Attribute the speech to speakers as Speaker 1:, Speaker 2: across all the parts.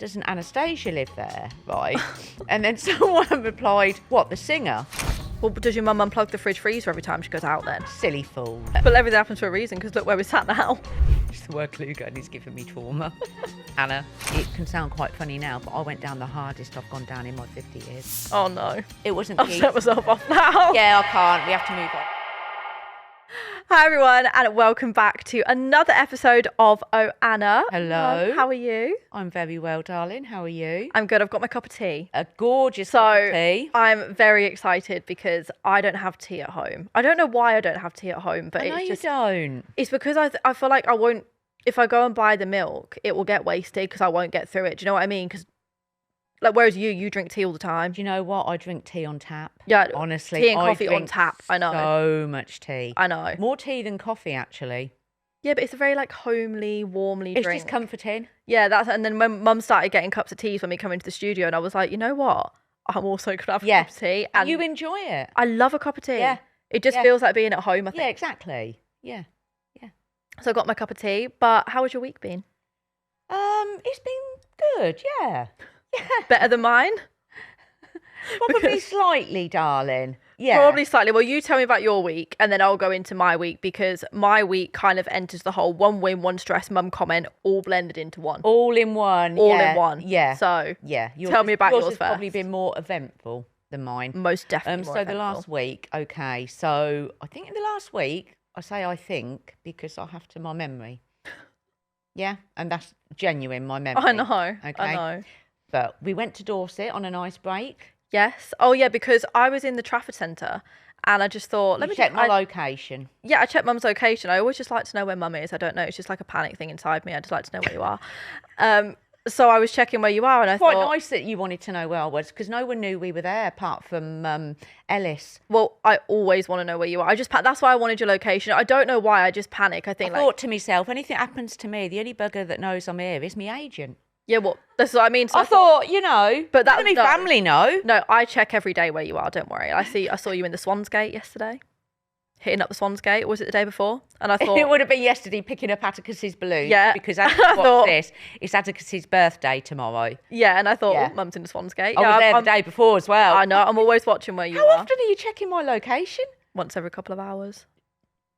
Speaker 1: doesn't Anastasia live there, right? And then someone replied, what, the singer?
Speaker 2: Well, does your mum unplug the fridge freezer every time she goes out then?
Speaker 1: Silly fool.
Speaker 2: But everything happens for a reason, because look where we're sat now.
Speaker 1: It's the word Kluger and he's giving me trauma. Anna, it can sound quite funny now, but I went down the hardest I've gone down in my 50 years.
Speaker 2: Oh no.
Speaker 1: It wasn't
Speaker 2: I'll set myself off now.
Speaker 1: Yeah, I can't. We have to move on.
Speaker 2: Hi everyone, and welcome back to another episode of Oh Anna.
Speaker 1: Hello.
Speaker 2: How are you?
Speaker 1: I'm very well, darling. How are you?
Speaker 2: I'm good. I've got my cup of tea.
Speaker 1: A gorgeous cup of tea.
Speaker 2: I'm very excited because I don't have tea at home. I don't know why I don't have tea at home, but
Speaker 1: I know you don't.
Speaker 2: It's because I feel like I won't. If I go and buy the milk, it will get wasted because I won't get through it. Do you know what I mean? Because whereas you drink tea all the time.
Speaker 1: Do you know what? I drink tea on tap.
Speaker 2: Yeah,
Speaker 1: honestly,
Speaker 2: tea and coffee on tap. I know.
Speaker 1: So much tea.
Speaker 2: I know.
Speaker 1: More tea than coffee, actually.
Speaker 2: Yeah, but it's a very homely, warmly
Speaker 1: drink.
Speaker 2: It's
Speaker 1: just comforting.
Speaker 2: Yeah, and then when Mum started getting cups of tea when we come into the studio, and I was like, you know what? I'm also gonna have a cup of tea.
Speaker 1: And you enjoy it.
Speaker 2: I love a cup of tea.
Speaker 1: Yeah.
Speaker 2: It just feels like being at home, I think.
Speaker 1: Yeah, exactly. Yeah.
Speaker 2: So I got my cup of tea, but how has your week been?
Speaker 1: It's been good, yeah. Yeah.
Speaker 2: Better than mine?
Speaker 1: Probably slightly, darling. Yeah.
Speaker 2: Probably slightly. Well, you tell me about your week, and then I'll go into my week, because my week kind of enters the whole one win, one stress, mum comment, all blended into one.
Speaker 1: All in one.
Speaker 2: All in one.
Speaker 1: Yeah.
Speaker 2: So
Speaker 1: yeah.
Speaker 2: Tell me about yours
Speaker 1: has
Speaker 2: first.
Speaker 1: Probably been more eventful than mine.
Speaker 2: Most definitely more eventful.
Speaker 1: The last week, okay. So I think in the last week, I think because I have to my memory. Yeah, and that's genuine, my memory.
Speaker 2: I know.
Speaker 1: Okay.
Speaker 2: I know.
Speaker 1: But we went to Dorset on a nice break.
Speaker 2: Yes. Oh, yeah, because I was in the Trafford Centre and I just thought,
Speaker 1: let me check my location.
Speaker 2: Yeah, I checked Mum's location. I always just like to know where Mum is. I don't know. It's just like a panic thing inside me. I just like to know where you are. So I was checking where you are, and I thought...
Speaker 1: Quite nice that you wanted to know where I was, because no one knew we were there apart from Ellis.
Speaker 2: Well, I always want to know where you are. That's why I wanted your location. I don't know why. I just panic. I
Speaker 1: thought to myself, anything happens to me, the only bugger that knows I'm here is my agent.
Speaker 2: Yeah, well, that's what I mean. So
Speaker 1: I thought, you know,
Speaker 2: but that's
Speaker 1: my family know.
Speaker 2: No, I check every day where you are. Don't worry. I saw you in the Swansgate yesterday, hitting up the Swansgate. Or was it the day before? And I thought
Speaker 1: it would have been yesterday, picking up Atticus's balloon.
Speaker 2: Yeah,
Speaker 1: because it's Atticus's birthday tomorrow.
Speaker 2: Yeah, and I thought, Mum's in the Swansgate.
Speaker 1: I was there the day before as well.
Speaker 2: I know. I'm always watching where you are.
Speaker 1: How often are you checking my location?
Speaker 2: Once every couple of hours.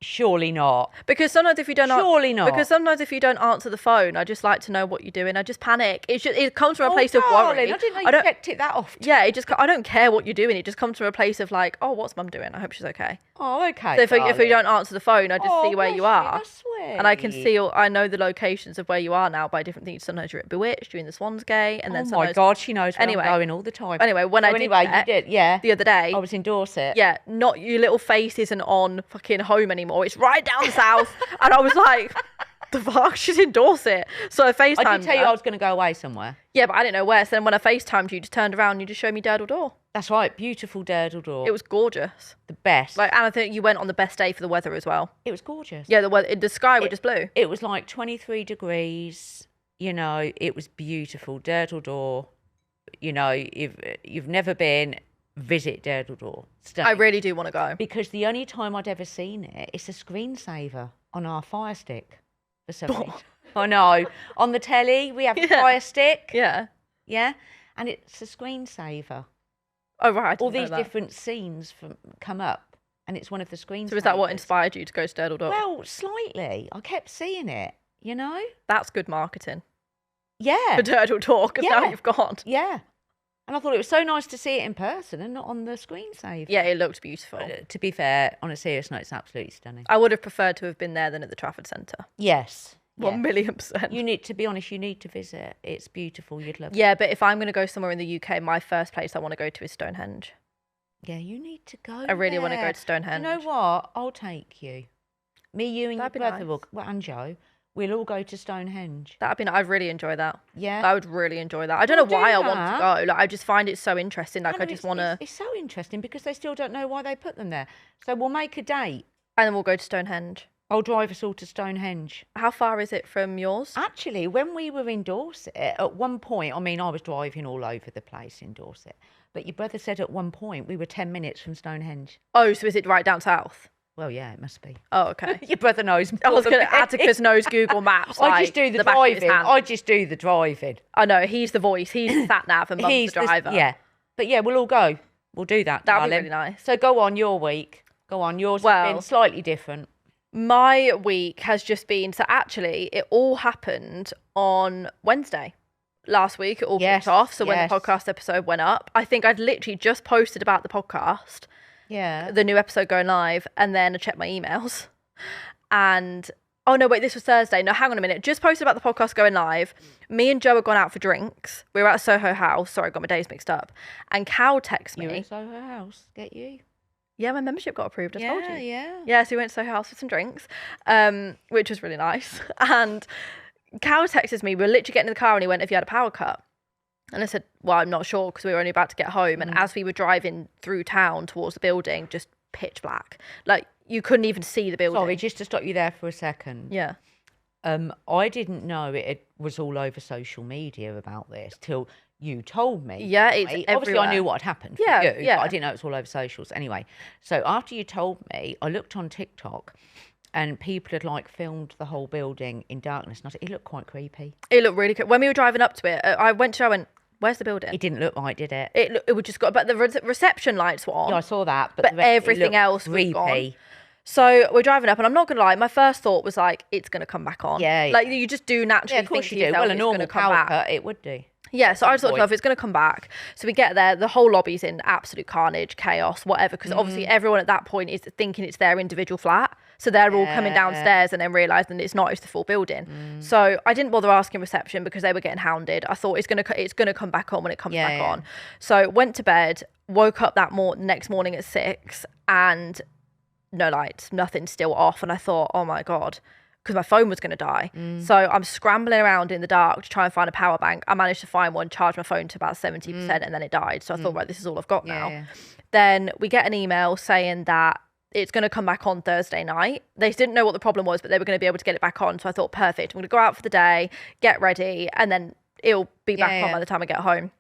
Speaker 1: Surely not.
Speaker 2: Because sometimes if you don't
Speaker 1: not.
Speaker 2: Because sometimes if you don't answer the phone, I just like to know what you're doing. I just panic. It comes from a place of worry.
Speaker 1: I didn't know you checked it that often.
Speaker 2: Yeah, I don't care what you're doing. It just comes from a place of like, oh, what's Mum doing? I hope she's okay.
Speaker 1: Oh, okay.
Speaker 2: So if you don't answer the phone, I just see where you are.
Speaker 1: That's sweet.
Speaker 2: And I can see, I know the locations of where you are now by different things. Sometimes you're at Bewitched, you're in the Swansgate, and then
Speaker 1: my God, she knows where I'm going all the time.
Speaker 2: Anyway, you did, the other day,
Speaker 1: I was in Dorset.
Speaker 2: Yeah, not your little face isn't on fucking home anymore. It's right down south. And I was like, the fuck? She's in Dorset. So I FaceTimed
Speaker 1: I did tell you I was going to go away somewhere.
Speaker 2: Yeah, but I didn't know where. So then when I FaceTimed you, just turned around and you just showed me Durdle Door.
Speaker 1: That's right, beautiful Durdle Door.
Speaker 2: It was gorgeous.
Speaker 1: The best.
Speaker 2: And I think you went on the best day for the weather as well.
Speaker 1: It was gorgeous.
Speaker 2: Yeah, the sky was just blue.
Speaker 1: It was like 23 degrees. You know, it was beautiful. Durdle Door. You know, if you've never been, visit Durdle Door.
Speaker 2: I really do want to go.
Speaker 1: Because the only time I'd ever seen it, it's a screensaver on our Fire Stick. For some reason. I know. On the telly, we have a Fire Stick.
Speaker 2: Yeah.
Speaker 1: Yeah. And it's a screensaver.
Speaker 2: Oh, right.
Speaker 1: All these different scenes come up, and it's one of the screensavers.
Speaker 2: So is that what inspired you to go to Durdle Door?
Speaker 1: Well, slightly. I kept seeing it, you know?
Speaker 2: That's good marketing.
Speaker 1: Yeah.
Speaker 2: For Durdle Door, because now you've gone.
Speaker 1: Yeah. And I thought it was so nice to see it in person and not on the screensaver.
Speaker 2: Yeah, it looked beautiful.
Speaker 1: To be fair, on a serious note, it's absolutely stunning.
Speaker 2: I would have preferred to have been there than at the Trafford Centre.
Speaker 1: Yes.
Speaker 2: 1,000,000%.
Speaker 1: You need to be honest, you need to visit. It's beautiful. You'd love it.
Speaker 2: Yeah, but if I'm going to go somewhere in the UK, my first place I want to go to is Stonehenge.
Speaker 1: Yeah, you need to go.
Speaker 2: I really want to go to Stonehenge.
Speaker 1: You know what? I'll take you. Me, you, and your brother,
Speaker 2: nice.
Speaker 1: and Joe. We'll all go to Stonehenge.
Speaker 2: I'd really enjoy that.
Speaker 1: Yeah.
Speaker 2: I would really enjoy that. I don't know why I want to go. I just find it so interesting. I just want to...
Speaker 1: It's so interesting because they still don't know why they put them there. So we'll make a date.
Speaker 2: And then we'll go to Stonehenge.
Speaker 1: I'll drive us all to Stonehenge.
Speaker 2: How far is it from yours?
Speaker 1: Actually, when we were in Dorset, at one point, I mean, I was driving all over the place in Dorset. But your brother said at one point we were 10 minutes from Stonehenge.
Speaker 2: Oh, so is it right down south?
Speaker 1: Well, yeah, it must be.
Speaker 2: Oh, okay.
Speaker 1: Your brother knows more
Speaker 2: I was
Speaker 1: than
Speaker 2: going to
Speaker 1: me.
Speaker 2: Atticus knows Google Maps.
Speaker 1: I just do the
Speaker 2: back of his
Speaker 1: driving.
Speaker 2: hand.
Speaker 1: I just do the driving.
Speaker 2: I know, he's the voice. He's the sat nav and Mum's the driver.
Speaker 1: Yeah. But yeah, we'll all go. We'll do that,
Speaker 2: That'd be
Speaker 1: darling.
Speaker 2: really nice.
Speaker 1: So go on, your week. Go on, yours has been slightly different.
Speaker 2: My week has just been, so actually it all happened on Wednesday. Last week it all kicked off. So when the podcast episode went up, I think I'd literally just posted about the podcast.
Speaker 1: Yeah.
Speaker 2: The new episode going live, and then I checked my emails. And oh no, wait, this was Thursday. No, hang on a minute. Just posted about the podcast going live. Me and Joe had gone out for drinks. We were at Soho House. Sorry, I got my days mixed up. And Cal texted me.
Speaker 1: You were at Soho House. Get you.
Speaker 2: Yeah, my membership got approved. I told you.
Speaker 1: Yeah.
Speaker 2: Yeah, so we went to Soho House for some drinks, which was really nice. And Cal texted me. We were literally getting in the car and he went, "Have you had a power cut?" And I said, "Well, I'm not sure," because we were only about to get home. And as we were driving through town towards the building, just pitch black. Like, you couldn't even see the building.
Speaker 1: Sorry, just to stop you there for a second.
Speaker 2: Yeah.
Speaker 1: I didn't know it was all over social media about this till you told me.
Speaker 2: Yeah, it's
Speaker 1: right?
Speaker 2: everywhere.
Speaker 1: Obviously, I knew what had happened.
Speaker 2: Yeah,
Speaker 1: for you,
Speaker 2: yeah.
Speaker 1: But I didn't know it was all over socials. Anyway, so after you told me, I looked on TikTok, and people had like filmed the whole building in darkness, and I said, it looked quite creepy.
Speaker 2: It looked really good. When we were driving up to it, I went, "Where's the building?"
Speaker 1: It didn't look right, did it?
Speaker 2: It would just got, but the reception lights were on.
Speaker 1: Yeah, I saw that,
Speaker 2: but
Speaker 1: the rest,
Speaker 2: everything else was
Speaker 1: creepy.
Speaker 2: gone. So we're driving up, and I'm not gonna lie, my first thought was like, it's gonna come back on.
Speaker 1: Yeah,
Speaker 2: like you just do naturally.
Speaker 1: Yeah, of course
Speaker 2: think
Speaker 1: you
Speaker 2: to
Speaker 1: do.
Speaker 2: yourself,
Speaker 1: Well, a
Speaker 2: it's
Speaker 1: normal
Speaker 2: gonna come
Speaker 1: power
Speaker 2: back.
Speaker 1: cut, it would do.
Speaker 2: Yeah, so I just thought,
Speaker 1: point.
Speaker 2: if it's going to come back. So we get there, the whole lobby's in absolute carnage, chaos, whatever, because obviously everyone at that point is thinking it's their individual flat. So they're all coming downstairs and then realising it's not, it's the full building. So I didn't bother asking reception because they were getting hounded. I thought it's going to come back on when it comes back on. So went to bed, woke up next morning at 6 and no lights, nothing, still off. And I thought, oh my God, because my phone was going to die. So I'm scrambling around in the dark to try and find a power bank. I managed to find one, charge my phone to about 70% and then it died. So I thought, right, this is all I've got now.
Speaker 1: Yeah.
Speaker 2: Then we get an email saying that it's going to come back on Thursday night. They didn't know what the problem was, but they were going to be able to get it back on. So I thought, perfect, I'm going to go out for the day, get ready, and then it'll be back on by the time I get home.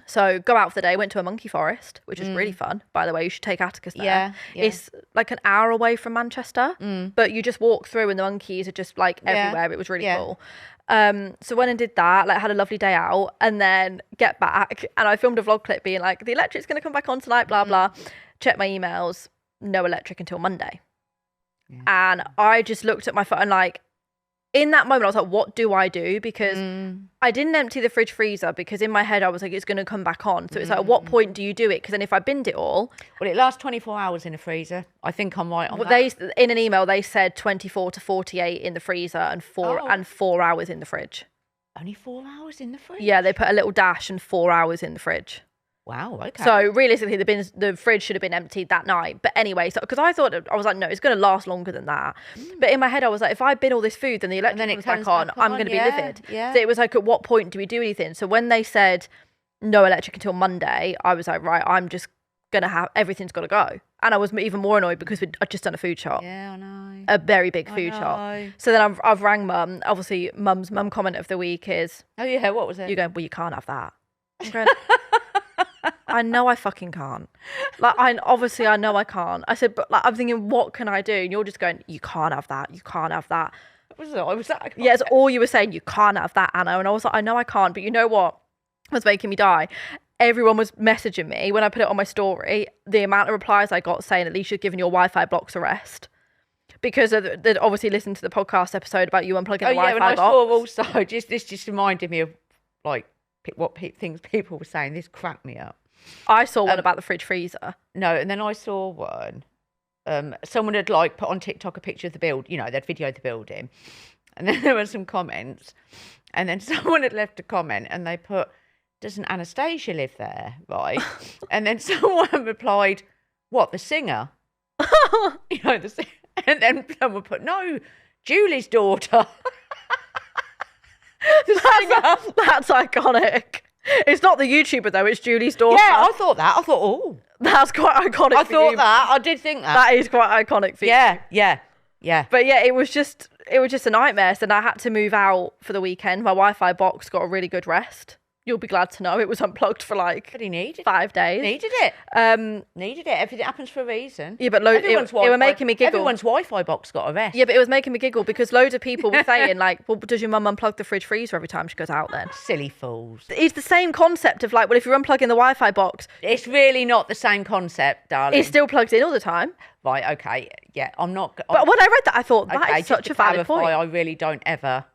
Speaker 2: So go out for the day, went to a monkey forest, which was really fun. By the way, you should take Atticus there.
Speaker 1: Yeah.
Speaker 2: It's like an hour away from Manchester, but you just walk through and the monkeys are just like everywhere. It was really cool. So went and did that, like had a lovely day out, and then get back and I filmed a vlog clip being like, the electric's going to come back on tonight, blah, blah. Check my emails, no electric until Monday. And I just looked at my phone and like, in that moment, I was like, what do I do? Because I didn't empty the fridge freezer because in my head, I was like, it's going to come back on. So it's like, at what point do you do it? Because then if I binned it all.
Speaker 1: Well, it lasts 24 hours in the freezer. I think I'm right on that.
Speaker 2: In an email, they said 24 to 48 in the freezer and 4 hours in the fridge.
Speaker 1: Only 4 hours in the fridge?
Speaker 2: Yeah, they put a little dash and 4 hours in the fridge.
Speaker 1: Wow, okay.
Speaker 2: So realistically, the fridge should have been emptied that night. But anyway, so because I was like, no, it's going to last longer than that. But in my head, I was like, if I bin all this food, then the electric comes back on, I'm going to be livid.
Speaker 1: Yeah.
Speaker 2: So it was like, at what point do we do anything? So when they said no electric until Monday, I was like, right, I'm just going to have, everything's got to go. And I was even more annoyed because I'd just done a food shop.
Speaker 1: Yeah, I know.
Speaker 2: A very big food shop. So then I've rang Mum. Obviously, Mum's comment of the week is,
Speaker 1: oh yeah, what was it?
Speaker 2: You're going, well, you can't have that. I'm going, I know I fucking can't. Like, I know I can't. I said, but like, I'm thinking, what can I do? And you're just going, you can't have that. You can't have that.
Speaker 1: Was that?
Speaker 2: Yeah, it's all you were saying. You can't have that, Anna. And I was like, I know I can't. But you know what was making me die? Everyone was messaging me when I put it on my story. The amount of replies I got saying, at least you've given your Wi-Fi blocks a rest. Because they'd obviously listened to the podcast episode about you unplugging the Wi-Fi
Speaker 1: and I
Speaker 2: box.
Speaker 1: saw also, this just reminded me of like what things people were saying. This cracked me up.
Speaker 2: I saw one about the fridge freezer.
Speaker 1: No, and then I saw one. Someone had like put on TikTok a picture of the build. You know, they'd videoed the building, and then there were some comments, and then someone had left a comment, and they put, "Doesn't Anastasia live there?" Right, and then someone replied, "What, the singer?" You know, the singer. And then someone put, "No, Julie's daughter."
Speaker 2: That's iconic. It's not the YouTuber though, it's Julie's daughter.
Speaker 1: Yeah, I thought that. I thought, oh.
Speaker 2: That's quite iconic.
Speaker 1: I did think that.
Speaker 2: That is quite iconic for you.
Speaker 1: Yeah.
Speaker 2: But yeah, it was just a nightmare. So then I had to move out for the weekend. My Wi-Fi box got a really good rest. You'll be glad to know it was unplugged for like
Speaker 1: But he needed
Speaker 2: 5 days.
Speaker 1: Needed it. Needed it. Everything happens for a reason.
Speaker 2: Yeah, but it were making me giggle.
Speaker 1: Everyone's Wi-Fi box got a rest.
Speaker 2: Yeah, but it was making me giggle because loads of people were saying like, well, does your mum unplug the fridge freezer every time she goes out then?
Speaker 1: Silly fools.
Speaker 2: It's the same concept of like, well, if you're unplugging the Wi-Fi box.
Speaker 1: It's really not the same concept, darling.
Speaker 2: It still plugs in all the time.
Speaker 1: Right, okay. Yeah, I'm not...
Speaker 2: But when I read that, I thought, that is such a valid point.
Speaker 1: I really don't ever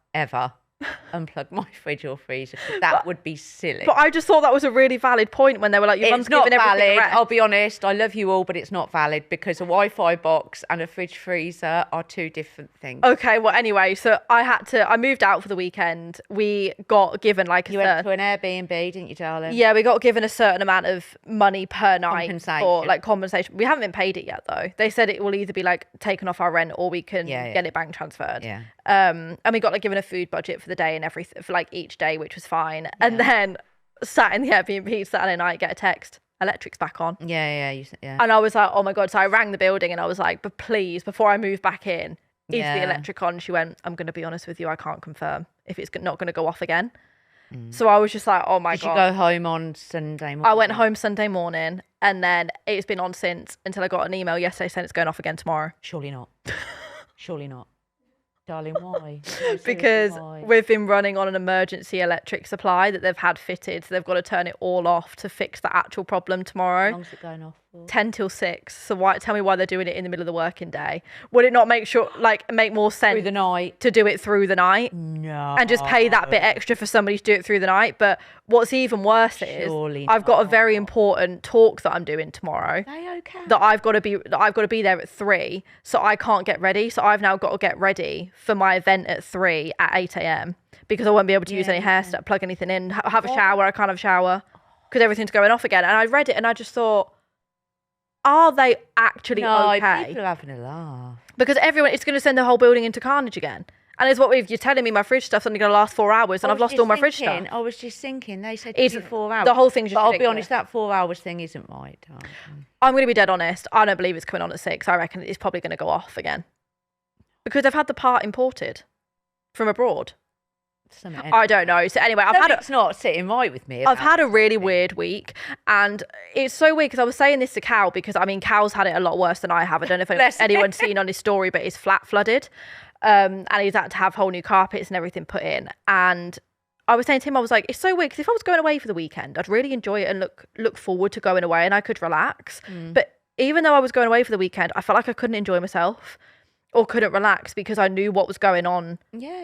Speaker 1: unplug my fridge or freezer. That would be silly.
Speaker 2: But I just thought that was a really valid point when they were like, your mum's giving everything a rest.
Speaker 1: I'll be honest, I love you all, but it's not valid because a Wi-Fi box and a fridge freezer are two different things.
Speaker 2: Okay, well, anyway, so I moved out for the weekend. We got given like
Speaker 1: You went to an Airbnb, didn't you, darling?
Speaker 2: Yeah, we got given a certain amount of money per night for like compensation. We haven't been paid it yet though. They said it will either be like taken off our rent or we can get it bank transferred.
Speaker 1: Yeah.
Speaker 2: And we got like given a food budget for the day and everything for like each day, which was fine. Yeah. And then sat in the Airbnb Saturday night, get a text, electric's back on.
Speaker 1: Yeah.
Speaker 2: And I was like, oh my God. So I rang the building and I was like, but please, before I move back in, is the electric on? She went, I'm going to be honest with you, I can't confirm if it's not going to go off again. So I was just like, oh my God.
Speaker 1: Did you go home on Sunday morning?
Speaker 2: I went home Sunday morning and then it's been on since until I got an email yesterday saying it's going off again tomorrow.
Speaker 1: Surely not. Surely not. Darling, why?
Speaker 2: Because we've been running on an emergency electric supply that they've had fitted, so they've got to turn it all off to fix the actual problem tomorrow.
Speaker 1: How long's it going off for?
Speaker 2: 10 till 6. So tell me why they're doing it in the middle of the working day. Would it not make more sense
Speaker 1: through the night
Speaker 2: to do it through the night?
Speaker 1: No.
Speaker 2: And just pay that bit extra for somebody to do it through the night? But what's even worse is I've got a very important talk that I'm doing tomorrow. That I've got to be there at 3, so I can't get ready. So I've now got to get ready for my event at 3 at 8 a.m. because I won't be able to use any hair stuff, plug anything in, have a shower. I can't have a shower because everything's going off again. And I read it and I just thought, are they actually okay?
Speaker 1: People are having a laugh.
Speaker 2: Because it's going to send the whole building into carnage again. And it's you're telling me my fridge stuff's only going to last 4 hours and I've lost all my fridge stuff.
Speaker 1: I was just thinking, they said 4 hours.
Speaker 2: The whole thing's just ridiculous.
Speaker 1: I'll be honest, that 4 hours thing isn't right.
Speaker 2: I'm going to be dead honest. I don't believe it's coming on at 6. I reckon it's probably going to go off again. Because they've had the part imported from abroad. I don't know. So anyway,
Speaker 1: it's not sitting right with me.
Speaker 2: I've had a really weird week, and it's so weird because I was saying this to Cal because I mean Cal's had it a lot worse than I have. I don't know if anyone's seen on his story, but it's flat flooded, and he's had to have whole new carpets and everything put in. And I was saying to him, I was like, it's so weird because if I was going away for the weekend, I'd really enjoy it and look forward to going away, and I could relax. But even though I was going away for the weekend, I felt like I couldn't enjoy myself. Or couldn't relax because I knew what was going on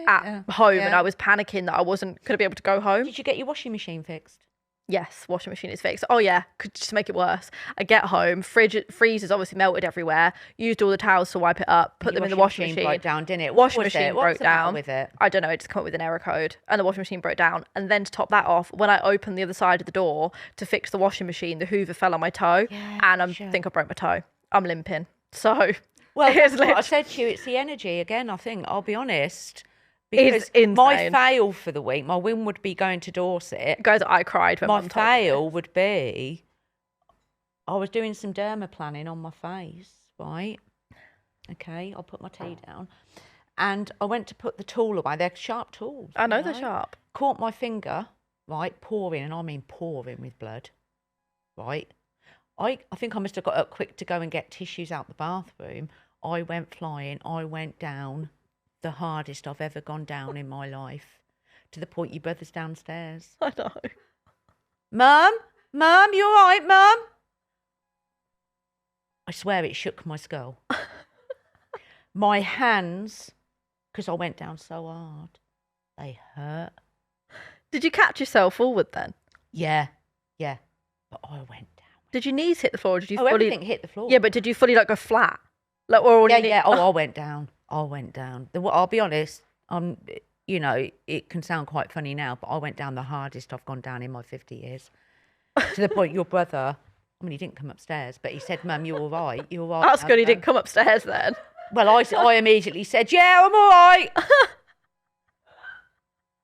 Speaker 2: at home and I was panicking that I wasn't going to be able to go home.
Speaker 1: Did you get your washing machine fixed?
Speaker 2: Yes, washing machine is fixed. Oh yeah, could just make it worse. I get home, freezer's obviously melted everywhere. Used all the towels to wipe it up, put them in the washing machine.
Speaker 1: Broke down, didn't it?
Speaker 2: Washing machine broke down.
Speaker 1: With it?
Speaker 2: I don't know, it just came up with an error code and the washing machine broke down. And then to top that off, when I opened the other side of the door to fix the washing machine, the hoover fell on my toe and I think I broke my toe. I'm limping. So...
Speaker 1: Well, that's what I said to you. It's the energy again. I think I'll be honest, because my fail for the week, my win would be going to Dorset.
Speaker 2: Guys, I cried when
Speaker 1: my fail would be I was doing some dermaplaning on my face, right? Okay, I'll put my tea down, and I went to put the tool away. They're sharp tools.
Speaker 2: I know they're sharp.
Speaker 1: Caught my finger, right, pouring, and I mean pouring with blood, right. I think I must have got up quick to go and get tissues out the bathroom. I went flying. I went down the hardest I've ever gone down in my life, to the point your brother's downstairs.
Speaker 2: I know.
Speaker 1: Mum, you all right, Mum? I swear it shook my skull. My hands, because I went down so hard, they hurt.
Speaker 2: Did you catch yourself forward then?
Speaker 1: Yeah. But I went down.
Speaker 2: Did your knees hit the floor? Or did you
Speaker 1: everything hit the floor.
Speaker 2: Yeah, but did you fully go flat?
Speaker 1: Oh, I went down. I'll be honest. It can sound quite funny now, but I went down the hardest I've gone down in my 50 years. To the point your brother, I mean, he didn't come upstairs, but he said, "Mum, you're all right. You're all right."
Speaker 2: That's good. He didn't come upstairs then.
Speaker 1: Well, I immediately said, "Yeah, I'm all right."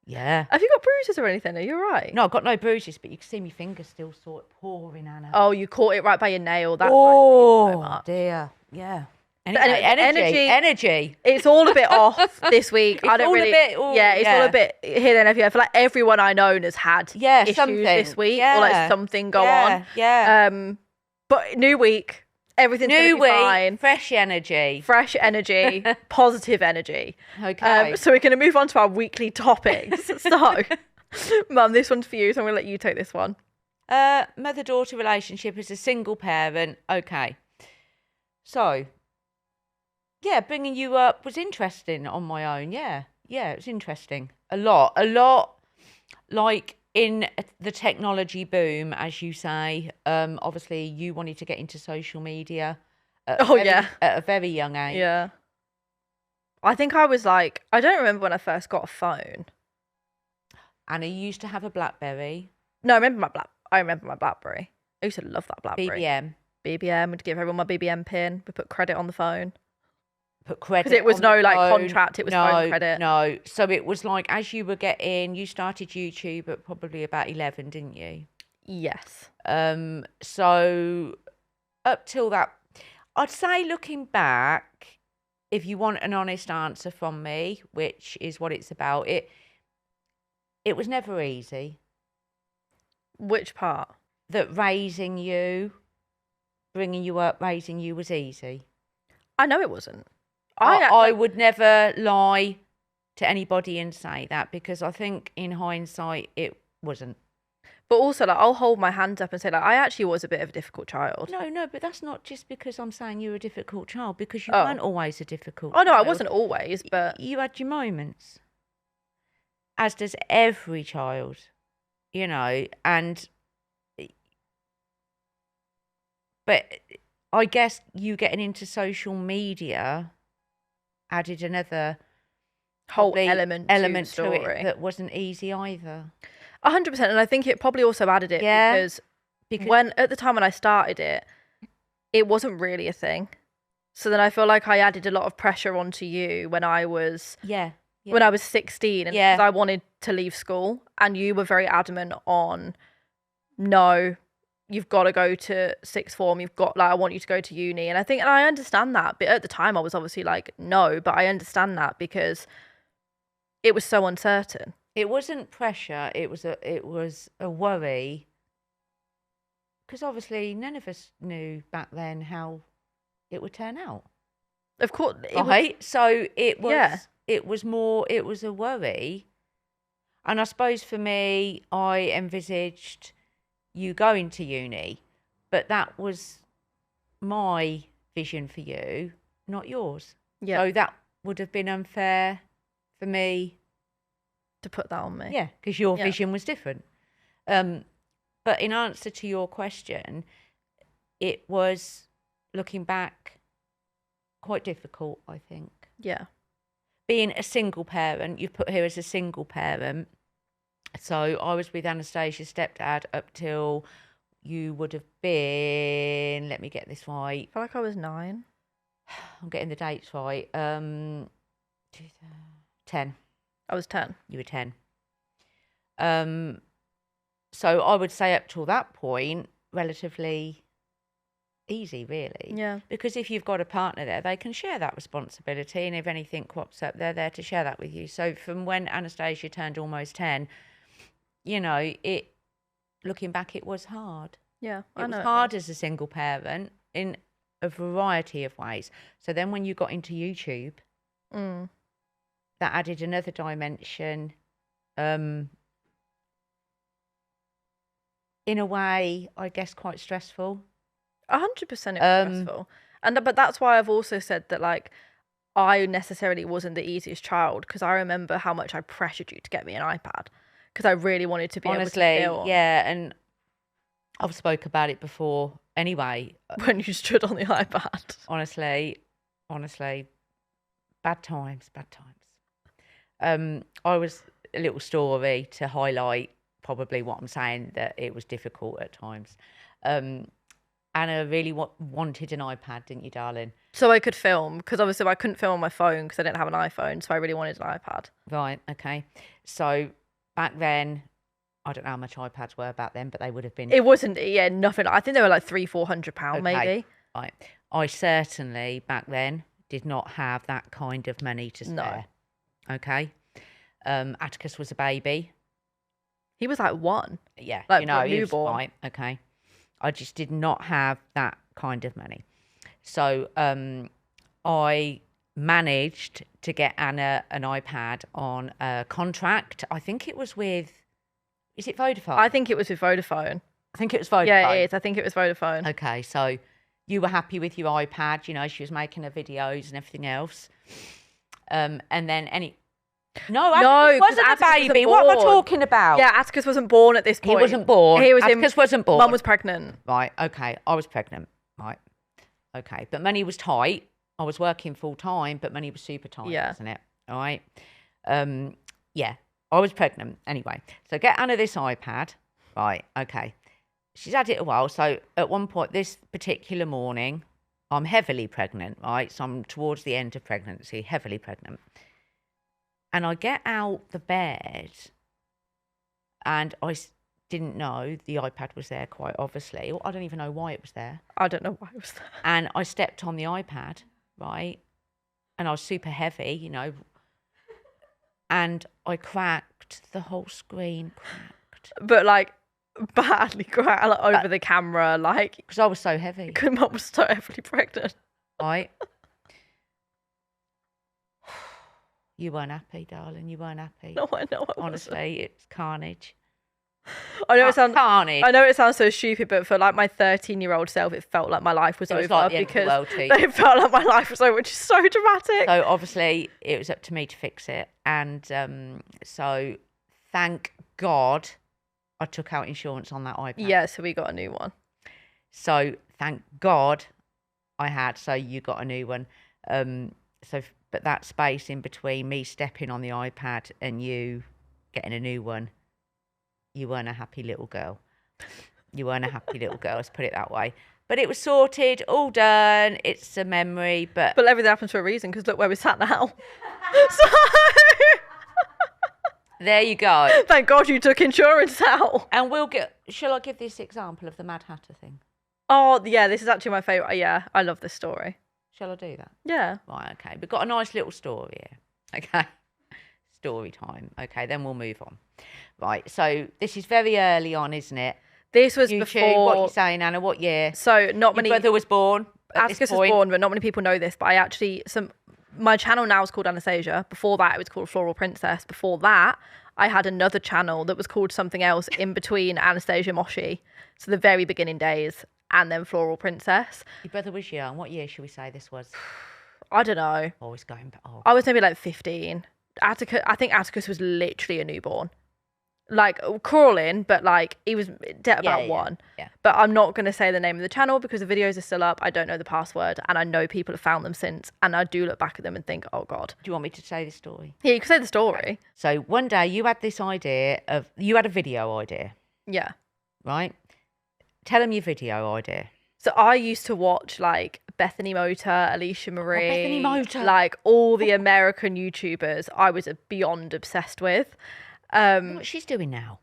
Speaker 1: Yeah.
Speaker 2: Have you got bruises or anything? Are you all right?
Speaker 1: No, I've got no bruises, but you can see my finger still sort of pouring, Anna.
Speaker 2: Oh, you caught it right by your nail. That's
Speaker 1: so dear. Yeah. Anyway, energy.
Speaker 2: It's all a bit off this week.
Speaker 1: It's all a bit,
Speaker 2: all a bit here and everywhere. I feel like everyone I know has had issues
Speaker 1: something
Speaker 2: this week, or like something go on.
Speaker 1: Yeah.
Speaker 2: But new week, everything's gonna be fine.
Speaker 1: Fresh energy,
Speaker 2: positive energy.
Speaker 1: Okay.
Speaker 2: So we're gonna move on to our weekly topics. So, Mum, this one's for you. So I'm gonna let you take this one.
Speaker 1: Mother-daughter relationship as a single parent. Okay. So, yeah, bringing you up was interesting on my own. Yeah, it was interesting. A lot. Like in the technology boom, as you say. Obviously, you wanted to get into social media. At a very young age.
Speaker 2: Yeah. I think I was like, I don't remember when I first got a phone.
Speaker 1: Anna, you used to have a BlackBerry.
Speaker 2: No, I remember my BlackBerry. I used to love that BlackBerry. BBM. We'd give everyone my BBM pin. We put credit on the phone.
Speaker 1: Put credit.
Speaker 2: Because it was no like contract. It was phone credit.
Speaker 1: No. So it was like as you were getting, you started YouTube at probably about 11, didn't you?
Speaker 2: Yes.
Speaker 1: So up till that, I'd say looking back, if you want an honest answer from me, which is what it's about, it was never easy.
Speaker 2: Which part?
Speaker 1: That raising you, bringing you up, raising you was easy.
Speaker 2: I know it wasn't.
Speaker 1: I would never lie to anybody and say that because I think in hindsight it wasn't.
Speaker 2: But also, like, I'll hold my hand up and say, like, I actually was a bit of a difficult child.
Speaker 1: No, but that's not just because I'm saying you were a difficult child, because you weren't always a difficult child.
Speaker 2: Oh, no, I wasn't always, but...
Speaker 1: You had your moments. As does every child, and... But I guess you getting into social media added another
Speaker 2: whole element
Speaker 1: to it that wasn't easy either.
Speaker 2: 100%, and I think it probably also added it because when at the time when I started it, it wasn't really a thing. So then I feel like I added a lot of pressure onto you when I was when I was 16, and because I wanted to leave school, and you were very adamant on no. You've got to go to sixth form. I want you to go to uni. And I understand that. But at the time I was obviously like, no, but I understand that because it was so uncertain.
Speaker 1: It wasn't pressure. It was a worry. Because obviously none of us knew back then how it would turn out.
Speaker 2: Of course.
Speaker 1: So it was a worry. And I suppose for me, I envisaged you going to uni, but that was my vision for you, not yours.
Speaker 2: Yeah.
Speaker 1: So that would have been unfair for me
Speaker 2: to put that on me.
Speaker 1: Yeah, because your vision was different. But in answer to your question, it was, looking back, quite difficult, I think.
Speaker 2: Yeah.
Speaker 1: Being a single parent, you've put here as a single parent. So I was with Anastasia's stepdad up till you would have been, let me get this right.
Speaker 2: I feel like I was 9.
Speaker 1: I'm getting the dates right. 10.
Speaker 2: I was 10.
Speaker 1: You were 10. So I would say up till that point, relatively easy, really.
Speaker 2: Yeah. Because
Speaker 1: if you've got a partner there, they can share that responsibility, and if anything crops up, they're there to share that with you. So from when Anastasia turned almost 10, looking back, it was hard.
Speaker 2: Yeah,
Speaker 1: it was hard as a single parent in a variety of ways. So then when you got into YouTube, that added another dimension. In a way, I guess, quite stressful.
Speaker 2: 100% it was stressful. But that's why I've also said that, like, I necessarily wasn't the easiest child, because I remember how much I pressured you to get me an iPad, because I really wanted to be able to film.
Speaker 1: Yeah, and I've spoke about it before anyway.
Speaker 2: When you stood on the iPad.
Speaker 1: Honestly, bad times. I was a little story to highlight probably what I'm saying, that it was difficult at times. Anna really wanted an iPad, didn't you, darling?
Speaker 2: So I could film, because obviously I couldn't film on my phone because I didn't have an iPhone, so I really wanted an iPad.
Speaker 1: Right, okay. So back then, I don't know how much iPads were back then, but they would have been...
Speaker 2: It wasn't, nothing. I think they were like £300-400 maybe.
Speaker 1: Right. I certainly back then did not have that kind of money to spare. No. Okay. Atticus was a baby.
Speaker 2: He was like 1.
Speaker 1: Yeah.
Speaker 2: Like
Speaker 1: you know,
Speaker 2: newborn.
Speaker 1: he was right. Okay. I just did not have that kind of money. So I managed to get Anna an iPad on a contract. I think it was with, is it Vodafone?
Speaker 2: I think it was with Vodafone.
Speaker 1: I think it was Vodafone.
Speaker 2: Yeah, it is. I think it was Vodafone.
Speaker 1: Okay, so you were happy with your iPad. You know, she was making her videos and everything else. And then No, Atticus wasn't a baby. What am I talking about?
Speaker 2: Yeah, Atticus wasn't born at this point.
Speaker 1: He wasn't born. Atticus wasn't born.
Speaker 2: Mum was pregnant.
Speaker 1: Right, okay. I was pregnant. Right. Okay. But money was tight. I was working full time, but money was super tight, wasn't it? All right. Yeah. I was pregnant. Anyway. So get Anna this iPad. Right. Okay. She's had it a while. So at one point, this particular morning, I'm heavily pregnant, right? So I'm towards the end of pregnancy, heavily pregnant. And I get out the bed and I didn't know the iPad was there, quite obviously. I don't even know why it was there.
Speaker 2: I don't know why it was there.
Speaker 1: And I stepped on the iPad, right? And I was super heavy, you know. And I cracked the whole screen, cracked.
Speaker 2: But like badly cracked, like, over the camera, like.
Speaker 1: Because I was so heavy.
Speaker 2: Because Mum was so heavily pregnant.
Speaker 1: Right. You weren't happy, darling. You weren't happy.
Speaker 2: No, I know.
Speaker 1: Honestly, it's carnage.
Speaker 2: I know it sounds
Speaker 1: carnage.
Speaker 2: I know it sounds so stupid, but for like my 13-year-old self, it felt like my life was over
Speaker 1: like
Speaker 2: because it felt like my life was over, which is so dramatic.
Speaker 1: So obviously, it was up to me to fix it, and so thank God I took out insurance on that iPad.
Speaker 2: Yeah, so we got a new one.
Speaker 1: So thank God I had. So you got a new one. But that space in between me stepping on the iPad and you getting a new one, you weren't a happy little girl. You weren't a happy little girl, let's put it that way. But it was sorted, all done. It's a memory, but
Speaker 2: everything happens for a reason, because look where we sat now. So
Speaker 1: there you go.
Speaker 2: Thank God you took insurance out.
Speaker 1: And shall I give this example of the Mad Hatter thing?
Speaker 2: Oh, yeah, this is actually my favourite. Yeah, I love this story.
Speaker 1: Shall I do that?
Speaker 2: Yeah.
Speaker 1: Right, okay. We've got a nice little story here. Okay. Story time. Okay, then we'll move on. Right, so this is very early on, isn't it?
Speaker 2: This was
Speaker 1: YouTube,
Speaker 2: before...
Speaker 1: What are you saying, Anna? What year?
Speaker 2: So not many...
Speaker 1: Your brother was born
Speaker 2: Atticus was born, but not many people know this, but I actually... My channel now is called Anastasia. Before that, it was called Floral Princess. Before that, I had another channel that was called something else in between Anastasia Moshi. So the very beginning days, and then Floral Princess.
Speaker 1: Your brother was young. What year should we say this was?
Speaker 2: I don't know.
Speaker 1: Always going back. Oh.
Speaker 2: I was maybe like 15. I think Atticus was literally a newborn. Like crawling, but like he was about 1.
Speaker 1: Yeah.
Speaker 2: But I'm not going to say the name of the channel because the videos are still up. I don't know the password, and I know people have found them since, and I do look back at them and think, oh God.
Speaker 1: Do you want me to say the story?
Speaker 2: Yeah, you can say the story.
Speaker 1: Okay. So one day you had this idea you had a video idea.
Speaker 2: Yeah.
Speaker 1: Right? Tell them your video idea.
Speaker 2: So I used to watch like Bethany Motor, Alicia Marie,
Speaker 1: Bethany Motor,
Speaker 2: like all the American YouTubers. I was beyond obsessed with.
Speaker 1: What she's doing now?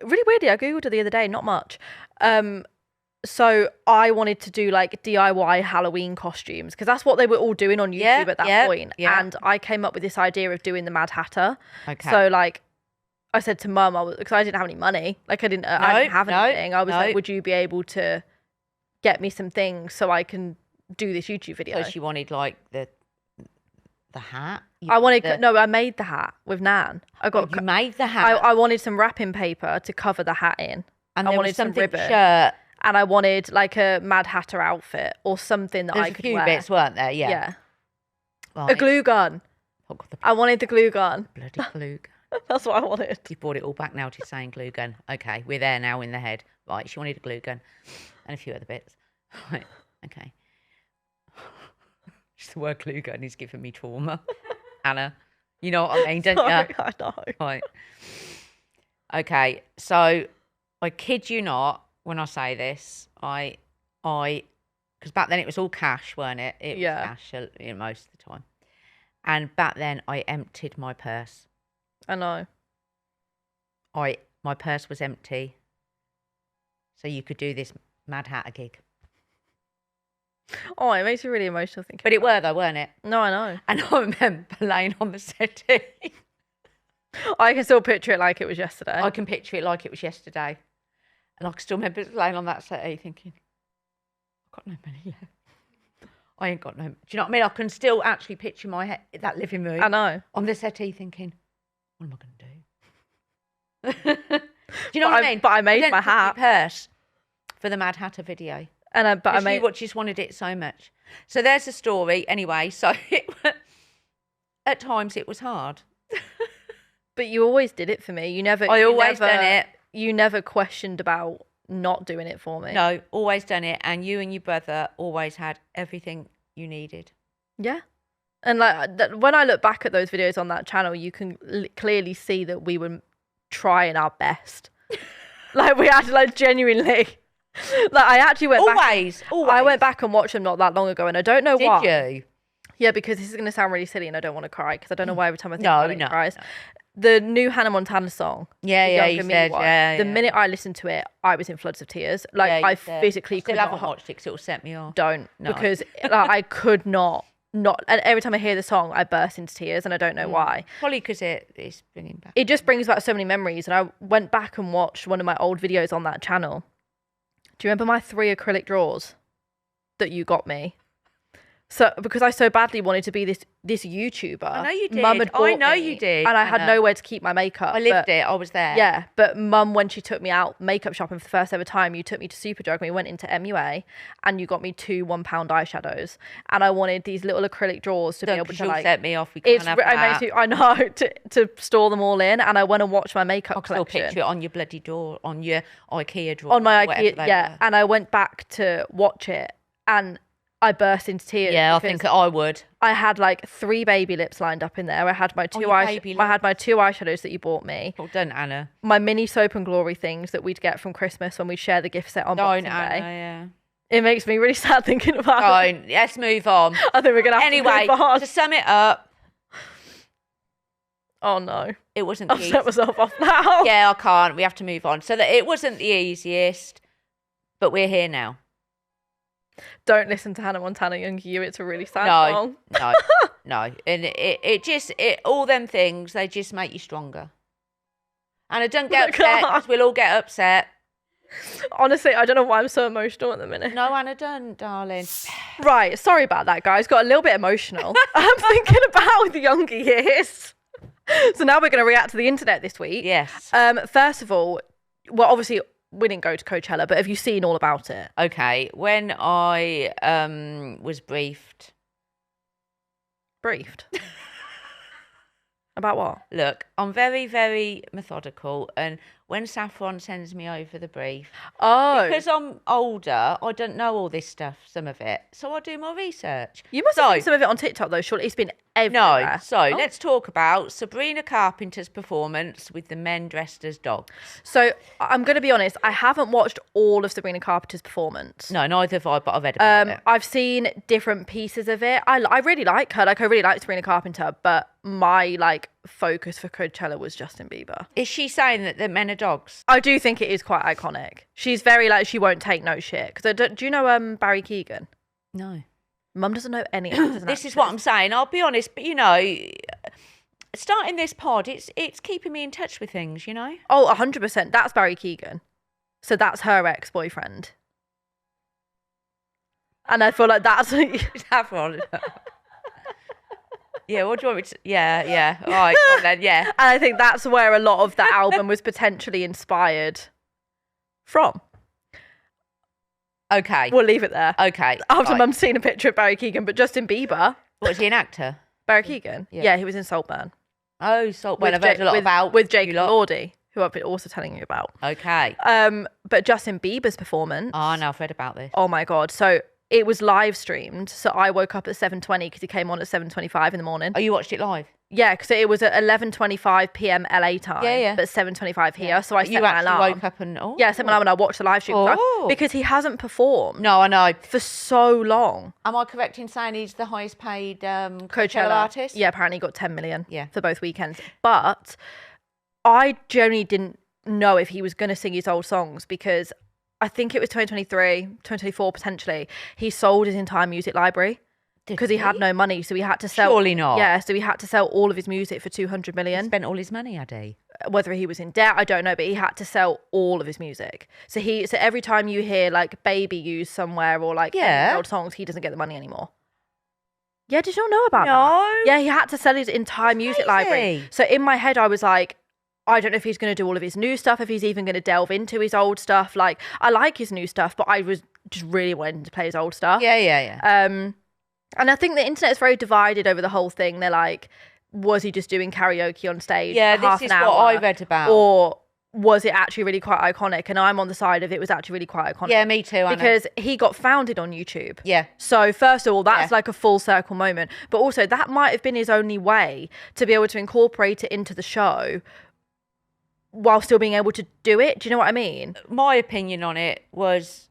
Speaker 2: Really weirdly, I googled her the other day. Not much. So I wanted to do like DIY Halloween costumes because that's what they were all doing on YouTube at that point. Yeah. And I came up with this idea of doing the Mad Hatter. Okay. So like, I said to Mum, because I didn't have any money. Like I didn't have anything. I was like, would you be able to get me some things so I can do this YouTube video?
Speaker 1: So she wanted like the hat.
Speaker 2: I made the hat with Nan.
Speaker 1: You made the hat.
Speaker 2: I wanted some wrapping paper to cover the hat in,
Speaker 1: and
Speaker 2: I wanted some ribbon, shirt, and I wanted like a Mad Hatter outfit or something that I could wear.
Speaker 1: There's a few bits, weren't there? Yeah.
Speaker 2: Yeah. Right. A glue gun. I wanted the glue gun.
Speaker 1: Bloody glue gun.
Speaker 2: That's what I wanted.
Speaker 1: You brought it all back now to saying glue gun. Okay, we're there now in the head. Right, she wanted a glue gun and a few other bits. Right, okay. Just the word glue gun is giving me trauma. Anna, you know what I mean, don't you?
Speaker 2: I know.
Speaker 1: Right. Okay, so I kid you not when I say this, because back then it was all cash, weren't it? It was cash most of the time. And back then I emptied my purse.
Speaker 2: I know.
Speaker 1: My purse was empty. So you could do this Mad Hatter gig.
Speaker 2: Oh, it makes me really emotional thinking.
Speaker 1: But it were though, weren't it?
Speaker 2: No, I know.
Speaker 1: And I remember laying on the settee.
Speaker 2: I can still picture it like it was yesterday.
Speaker 1: I can picture it like it was yesterday. And I can still remember laying on that settee thinking, I've got no money left. I ain't got no... Do you know what I mean? I can still actually picture my head, that living room.
Speaker 2: I know.
Speaker 1: On the settee thinking, what am I going to do? Do you know what I mean?
Speaker 2: But I made my hat.
Speaker 1: Purse for the Mad Hatter video.
Speaker 2: And I
Speaker 1: just wanted it so much. So there's the story. Anyway, so at times it was hard.
Speaker 2: But you always did it for me.
Speaker 1: I always done it.
Speaker 2: You never questioned about not doing it for me.
Speaker 1: No, always done it. And you and your brother always had everything you needed.
Speaker 2: Yeah. And like when I look back at those videos on that channel, you can clearly see that we were trying our best. Like we had like genuinely... Like I actually went
Speaker 1: always.
Speaker 2: I went back and watched them not that long ago, and I don't know why.
Speaker 1: Did you?
Speaker 2: Yeah, because this is going to sound really silly, and I don't want to cry because I don't know why every time I think about it, cries. No. The new Hannah Montana song. Yeah,
Speaker 1: you said,
Speaker 2: the minute I listened to it, I was in floods of tears. Like I physically could not.
Speaker 1: I haven't watched it because it will set me off.
Speaker 2: Don't because like, I could not. And every time I hear the song, I burst into tears, and I don't know why.
Speaker 1: Probably because it's bringing back.
Speaker 2: It just brings back so many memories, and I went back and watched one of my old videos on that channel. Do you remember my 3 acrylic drawers that you got me? So because I so badly wanted to be this YouTuber.
Speaker 1: I know you did. You did.
Speaker 2: And I had nowhere to keep my makeup.
Speaker 1: I lived it. I was there.
Speaker 2: Yeah, but Mum, when she took me out makeup shopping for the first ever time, you took me to Superdrug and we went into MUA, and you got me 2 £1 eyeshadows, and I wanted these little acrylic drawers to be able to like
Speaker 1: set me off. We can't have that.
Speaker 2: I know to store them all in, and I went and watched my makeup collection.
Speaker 1: I still picture it on your bloody door, on your IKEA drawer.
Speaker 2: On my IKEA, yeah. And I went back to watch it, and I burst into tears.
Speaker 1: Yeah, I think I would.
Speaker 2: I had like 3 baby lips lined up in there. I had my 2 eyeshadows that you bought me.
Speaker 1: Well done, Anna.
Speaker 2: My mini Soap and Glory things that we'd get from Christmas when we'd share the gift set on Boxing Day.
Speaker 1: Yeah.
Speaker 2: It makes me really sad thinking about it.
Speaker 1: Let's move on.
Speaker 2: I think we're gonna have to move on.
Speaker 1: To sum it up.
Speaker 2: Oh no,
Speaker 1: it wasn't.
Speaker 2: I've set myself off now.
Speaker 1: Yeah, I can't. We have to move on. So that it wasn't the easiest, but we're here now.
Speaker 2: Don't listen to Hannah Montana Young You. It's a really sad song.
Speaker 1: No. And it all them things, they just make you stronger. And I don't get upset because we'll all get upset.
Speaker 2: Honestly, I don't know why I'm so emotional at the minute.
Speaker 1: No, Anna, don't, darling.
Speaker 2: Right, sorry about that, guys. Got a little bit emotional. I'm thinking about the younger years. So now we're going to react to the internet this week.
Speaker 1: Yes.
Speaker 2: First of all, well, obviously, we didn't go to Coachella, but have you seen all about it?
Speaker 1: Okay. When I was briefed.
Speaker 2: About what?
Speaker 1: Look, I'm very, very methodical, and when Saffron sends me over the brief, because I'm older, I don't know all this stuff, some of it, so I do more research.
Speaker 2: You must have seen some of it on TikTok, though. Surely it's been everywhere.
Speaker 1: No, so let's talk about Sabrina Carpenter's performance with the men dressed as dogs.
Speaker 2: So I'm going to be honest, I haven't watched all of Sabrina Carpenter's performance.
Speaker 1: No, neither have I, but I've read about it.
Speaker 2: I've seen different pieces of it. I really like her. Like, I really like Sabrina Carpenter, but my focus for Coachella was Justin Bieber.
Speaker 1: Is she saying that the men are dogs?
Speaker 2: I do think it is quite iconic. She's very she won't take no shit. Because do you know Barry Keoghan?
Speaker 1: No.
Speaker 2: Mum doesn't know any actors.
Speaker 1: This is what I'm saying. I'll be honest, but starting this pod, it's keeping me in touch with things,
Speaker 2: Oh, 100%. That's Barry Keoghan. So that's her ex-boyfriend. And I feel like that's
Speaker 1: Saffron. Yeah, what do you want me to... Yeah. All right, go on then, yeah.
Speaker 2: And I think that's where a lot of that album was potentially inspired from.
Speaker 1: Okay.
Speaker 2: We'll leave it there.
Speaker 1: Okay.
Speaker 2: After Mum's seen a picture of Barry Keoghan, but Justin Bieber...
Speaker 1: Was he an actor?
Speaker 2: Barry Keoghan? Yeah, he was in Saltburn.
Speaker 1: Oh, Saltburn. I've heard a lot about...
Speaker 2: With Jake Lordy, who I've been also telling you about.
Speaker 1: Okay.
Speaker 2: But Justin Bieber's performance...
Speaker 1: Oh, no, I've read about this.
Speaker 2: Oh, my God. So... It was live streamed, so I woke up at 7:20 because he came on at 7:25 in the morning.
Speaker 1: Oh, you watched it live?
Speaker 2: Yeah, because it was at 11:25 p.m. LA time. Yeah. But 7:25 here, so I set my alarm.
Speaker 1: You woke up and...
Speaker 2: Yeah, I set my alarm and I watched the live stream. Because he hasn't performed.
Speaker 1: No, I know.
Speaker 2: For so long.
Speaker 1: Am I correct in saying he's the highest paid Coachella artist?
Speaker 2: Yeah, apparently he got 10 million for both weekends. But I generally didn't know if he was going to sing his old songs because I think it was 2023, 2024 potentially, he sold his entire music library because he had no money. So he had to sell.
Speaker 1: Surely not.
Speaker 2: Yeah, so he had to sell all of his music for 200 million.
Speaker 1: He spent all his money, had he?
Speaker 2: Whether he was in debt, I don't know, but he had to sell all of his music. So every time you hear like Baby used somewhere or like old songs, he doesn't get the money anymore. Yeah, did you not know about that? Yeah, he had to sell his entire music library. So in my head, I was like, I don't know if he's going to do all of his new stuff, if he's even going to delve into his old stuff. Like, I like his new stuff, but I was just really wanting to play his old stuff.
Speaker 1: Yeah.
Speaker 2: And I think the internet is very divided over the whole thing. They're like, was he just doing karaoke on stage?
Speaker 1: Yeah,
Speaker 2: for half
Speaker 1: this
Speaker 2: an
Speaker 1: is
Speaker 2: hour?
Speaker 1: what I read about.
Speaker 2: Or was it actually really quite iconic? And I'm on the side of it was actually really quite iconic.
Speaker 1: Yeah, me too.
Speaker 2: Because he got founded on YouTube.
Speaker 1: Yeah.
Speaker 2: So first of all, that's like a full circle moment. But also that might have been his only way to be able to incorporate it into the show while still being able to do it. Do you know what I mean?
Speaker 1: My opinion on it was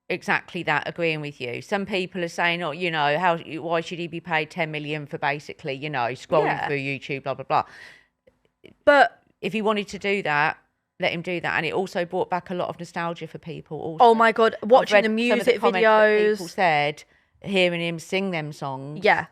Speaker 1: exactly that, agreeing with you. Some people are saying, oh, you know, why should he be paid 10 million for basically, you know, scrolling through YouTube, blah, blah, blah.
Speaker 2: But
Speaker 1: if he wanted to do that, let him do that. And it also brought back a lot of nostalgia for people also.
Speaker 2: Oh my God, watching the music videos.
Speaker 1: People said, hearing him sing them songs.
Speaker 2: Yeah.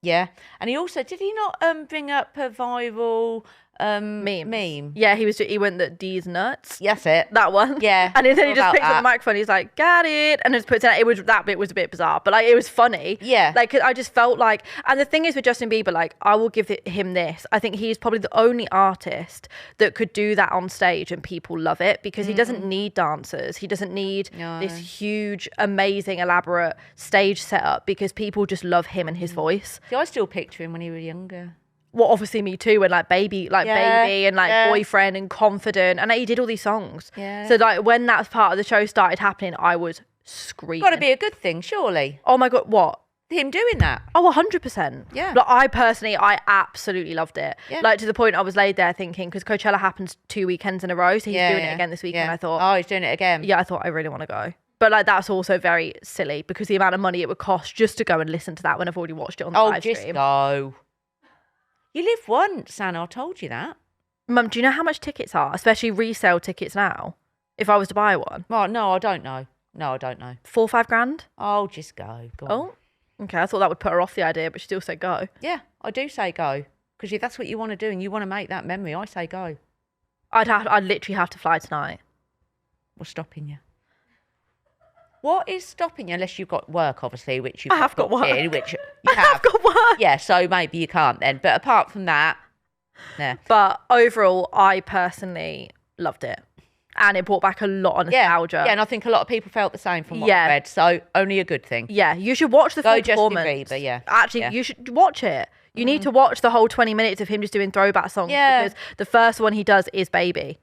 Speaker 1: Yeah. And he also, did he not bring up a viral
Speaker 2: meme? Yeah, he went that D's nuts.
Speaker 1: That's it.
Speaker 2: That one.
Speaker 1: Yeah.
Speaker 2: And then he just picks up the microphone, he's like, got it, and just puts it out. That bit was a bit bizarre, but like it was funny.
Speaker 1: Yeah.
Speaker 2: Like I just felt like, and the thing is with Justin Bieber, like I will give him this. I think he's probably the only artist that could do that on stage and people love it because he doesn't need dancers. He doesn't need this huge, amazing, elaborate stage setup because people just love him and his voice.
Speaker 1: See, I still picture him when he was younger.
Speaker 2: Well, obviously me too, and like baby and like boyfriend and confident, and like, he did all these songs. Yeah. So like when that part of the show started happening, I was screaming.
Speaker 1: Got to be a good thing, surely.
Speaker 2: Oh my God, what?
Speaker 1: Him doing that?
Speaker 2: Oh, 100%. Yeah. Like I absolutely loved it.
Speaker 1: Yeah.
Speaker 2: Like to the point I was laid there thinking, because Coachella happens 2 weekends in a row, so he's doing it again this weekend.
Speaker 1: Yeah.
Speaker 2: I thought,
Speaker 1: oh, he's doing it again.
Speaker 2: Yeah, I thought I really want to go. But like that's also very silly because the amount of money it would cost just to go and listen to that when I've already watched it on the live stream. Oh, just
Speaker 1: go. You live once, Anna. I told you that.
Speaker 2: Mum, do you know how much tickets are? Especially resale tickets now. If I was to buy one.
Speaker 1: Oh, no, I don't know. No, I don't know.
Speaker 2: 4 or 5 grand?
Speaker 1: Oh, just go. Go on.
Speaker 2: Oh, okay. I thought that would put her off the idea, but she still said go.
Speaker 1: Yeah, I do say go. Because if that's what you want to do and you want to make that memory, I say go.
Speaker 2: I'd literally have to fly tonight.
Speaker 1: What's stopping you? What is stopping you? Unless you've got work, obviously, which
Speaker 2: I have got work.
Speaker 1: Which you have.
Speaker 2: I've got work.
Speaker 1: Yeah, so maybe you can't then. But apart from that, yeah.
Speaker 2: But overall, I personally loved it. And it brought back a lot of nostalgia.
Speaker 1: Yeah, and I think a lot of people felt the same from what I read. So only a good thing.
Speaker 2: Yeah, you should watch the full performance.
Speaker 1: Justin Bieber, yeah.
Speaker 2: Actually, you should watch it. You need to watch the whole 20 minutes of him just doing throwback songs. Yeah. Because the first one he does is Baby.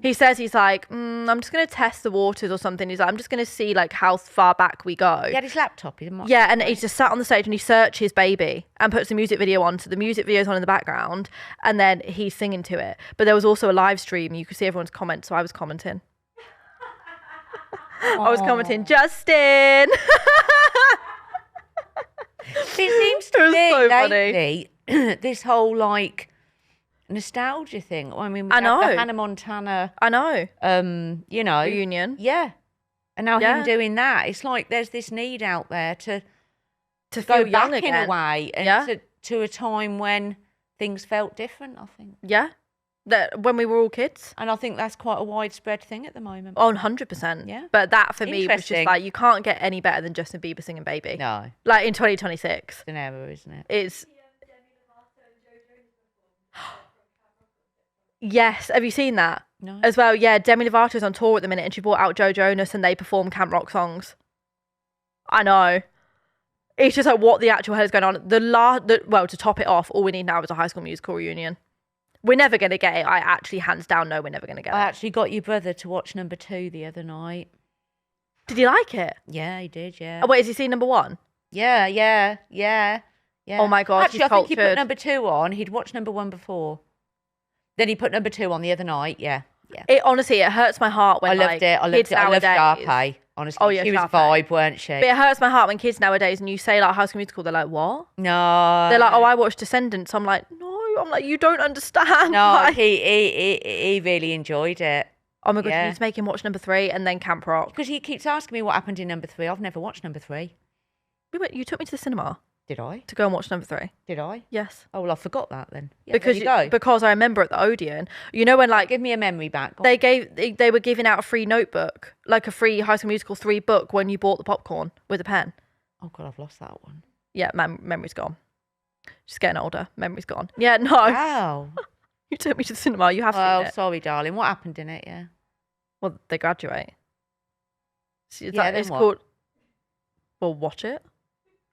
Speaker 2: He says he's like, I'm just going to test the waters or something. He's like, I'm just going to see like how far back we go.
Speaker 1: He had his laptop.
Speaker 2: Yeah, and he's just sat on the stage and he searches Baby and puts the music video on. So the music video's on in the background and then he's singing to it. But there was also a live stream. You could see everyone's comments. So I was commenting. I was commenting, Justin.
Speaker 1: It seems to be so lately, this whole like nostalgia thing. I mean,
Speaker 2: I know
Speaker 1: the Hannah Montana.
Speaker 2: I know.
Speaker 1: You know,
Speaker 2: reunion.
Speaker 1: Yeah, and now him doing that. It's like there's this need out there to
Speaker 2: go
Speaker 1: back
Speaker 2: again.
Speaker 1: in a way, and to a time when things felt different. I think.
Speaker 2: Yeah. That when we were all kids.
Speaker 1: And I think that's quite a widespread thing at the moment.
Speaker 2: Oh, 100%. Yeah. But that for me was just like, you can't get any better than Justin Bieber singing Baby.
Speaker 1: No.
Speaker 2: Like in 2026.
Speaker 1: It's an error, isn't it?
Speaker 2: It's. Yes. Have you seen that?
Speaker 1: No.
Speaker 2: As well, yeah. Demi Lovato's on tour at the minute and she brought out Joe Jonas and they perform camp rock songs. I know. It's just like what the actual hell is going on. Well, to top it off, all we need now is a High School Musical reunion. We're never going to get it. I actually, hands down, know we're never going to get it. I
Speaker 1: actually got your brother to watch number 2 the other night.
Speaker 2: Did he like it?
Speaker 1: Yeah, he did, yeah.
Speaker 2: Oh, wait, has he seen number 1?
Speaker 1: Yeah.
Speaker 2: Oh my God,
Speaker 1: actually, I think he put number 2 on. He'd watched number 1 before. Then he put number 2 on the other night, yeah.
Speaker 2: It honestly, it hurts my heart when
Speaker 1: I loved it. I loved Sharpay. Honestly, she was a vibe, weren't she?
Speaker 2: But it hurts my heart when kids nowadays and you say like High School Musical, they're like, what?
Speaker 1: No.
Speaker 2: They're like, oh, I watched Descendants. I'm like, no. I'm like, you don't understand.
Speaker 1: No, he really enjoyed it.
Speaker 2: Oh my God,
Speaker 1: Yeah.
Speaker 2: you need to make him watch number 3 and then Camp Rock.
Speaker 1: Because he keeps asking me what happened in number 3. I've never watched number 3.
Speaker 2: You took me to the cinema
Speaker 1: Did I?
Speaker 2: to go and watch number 3.
Speaker 1: Did I?
Speaker 2: Yes.
Speaker 1: Oh, well, I forgot that then. Yeah,
Speaker 2: Because
Speaker 1: there you go.
Speaker 2: because I remember at the Odeon, you know when like
Speaker 1: Give me a memory back. Go
Speaker 2: they were giving out a free notebook, like a free High School Musical 3 book when you bought the popcorn with a pen.
Speaker 1: Oh, God, I've lost that one.
Speaker 2: Yeah, memory's gone. Just getting older. Memory's gone. Yeah, no.
Speaker 1: Wow.
Speaker 2: You took me to the cinema. You have
Speaker 1: Well,
Speaker 2: seen it.
Speaker 1: sorry, darling. What happened in it? Yeah.
Speaker 2: Well, they graduate.
Speaker 1: Yeah, then
Speaker 2: it's
Speaker 1: what?
Speaker 2: called. Well, watch it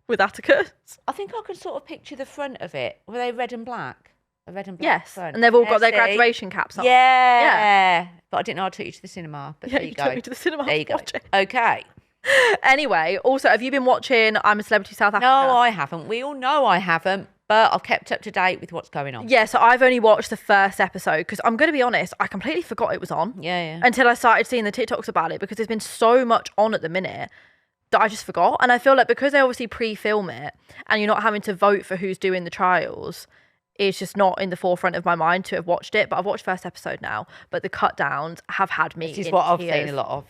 Speaker 2: with Atticus.
Speaker 1: I think I can sort of picture the front of it. Were they red and black? A red and black
Speaker 2: Yes,
Speaker 1: front.
Speaker 2: and they've all
Speaker 1: Yeah,
Speaker 2: got their
Speaker 1: see?
Speaker 2: graduation caps on.
Speaker 1: Yeah. But I didn't know I took you to the cinema. But
Speaker 2: Yeah,
Speaker 1: there
Speaker 2: you
Speaker 1: you
Speaker 2: took
Speaker 1: go.
Speaker 2: me to the cinema.
Speaker 1: There you
Speaker 2: to
Speaker 1: go.
Speaker 2: watch it.
Speaker 1: Okay.
Speaker 2: Anyway, also, have you been watching I'm a Celebrity South Africa?
Speaker 1: No, I haven't. We all know I haven't. But I've kept up to date with what's going on.
Speaker 2: Yeah, so I've only watched the first episode because I'm going to be honest, I completely forgot it was on.
Speaker 1: Yeah.
Speaker 2: Until I started seeing the TikToks about it because there's been so much on at the minute that I just forgot. And I feel like because they obviously pre-film it and you're not having to vote for who's doing the trials, it's just not in the forefront of my mind to have watched it. But I've watched first episode now. But the cut downs have had me.
Speaker 1: This is
Speaker 2: in
Speaker 1: what I've
Speaker 2: tears.
Speaker 1: seen a lot of.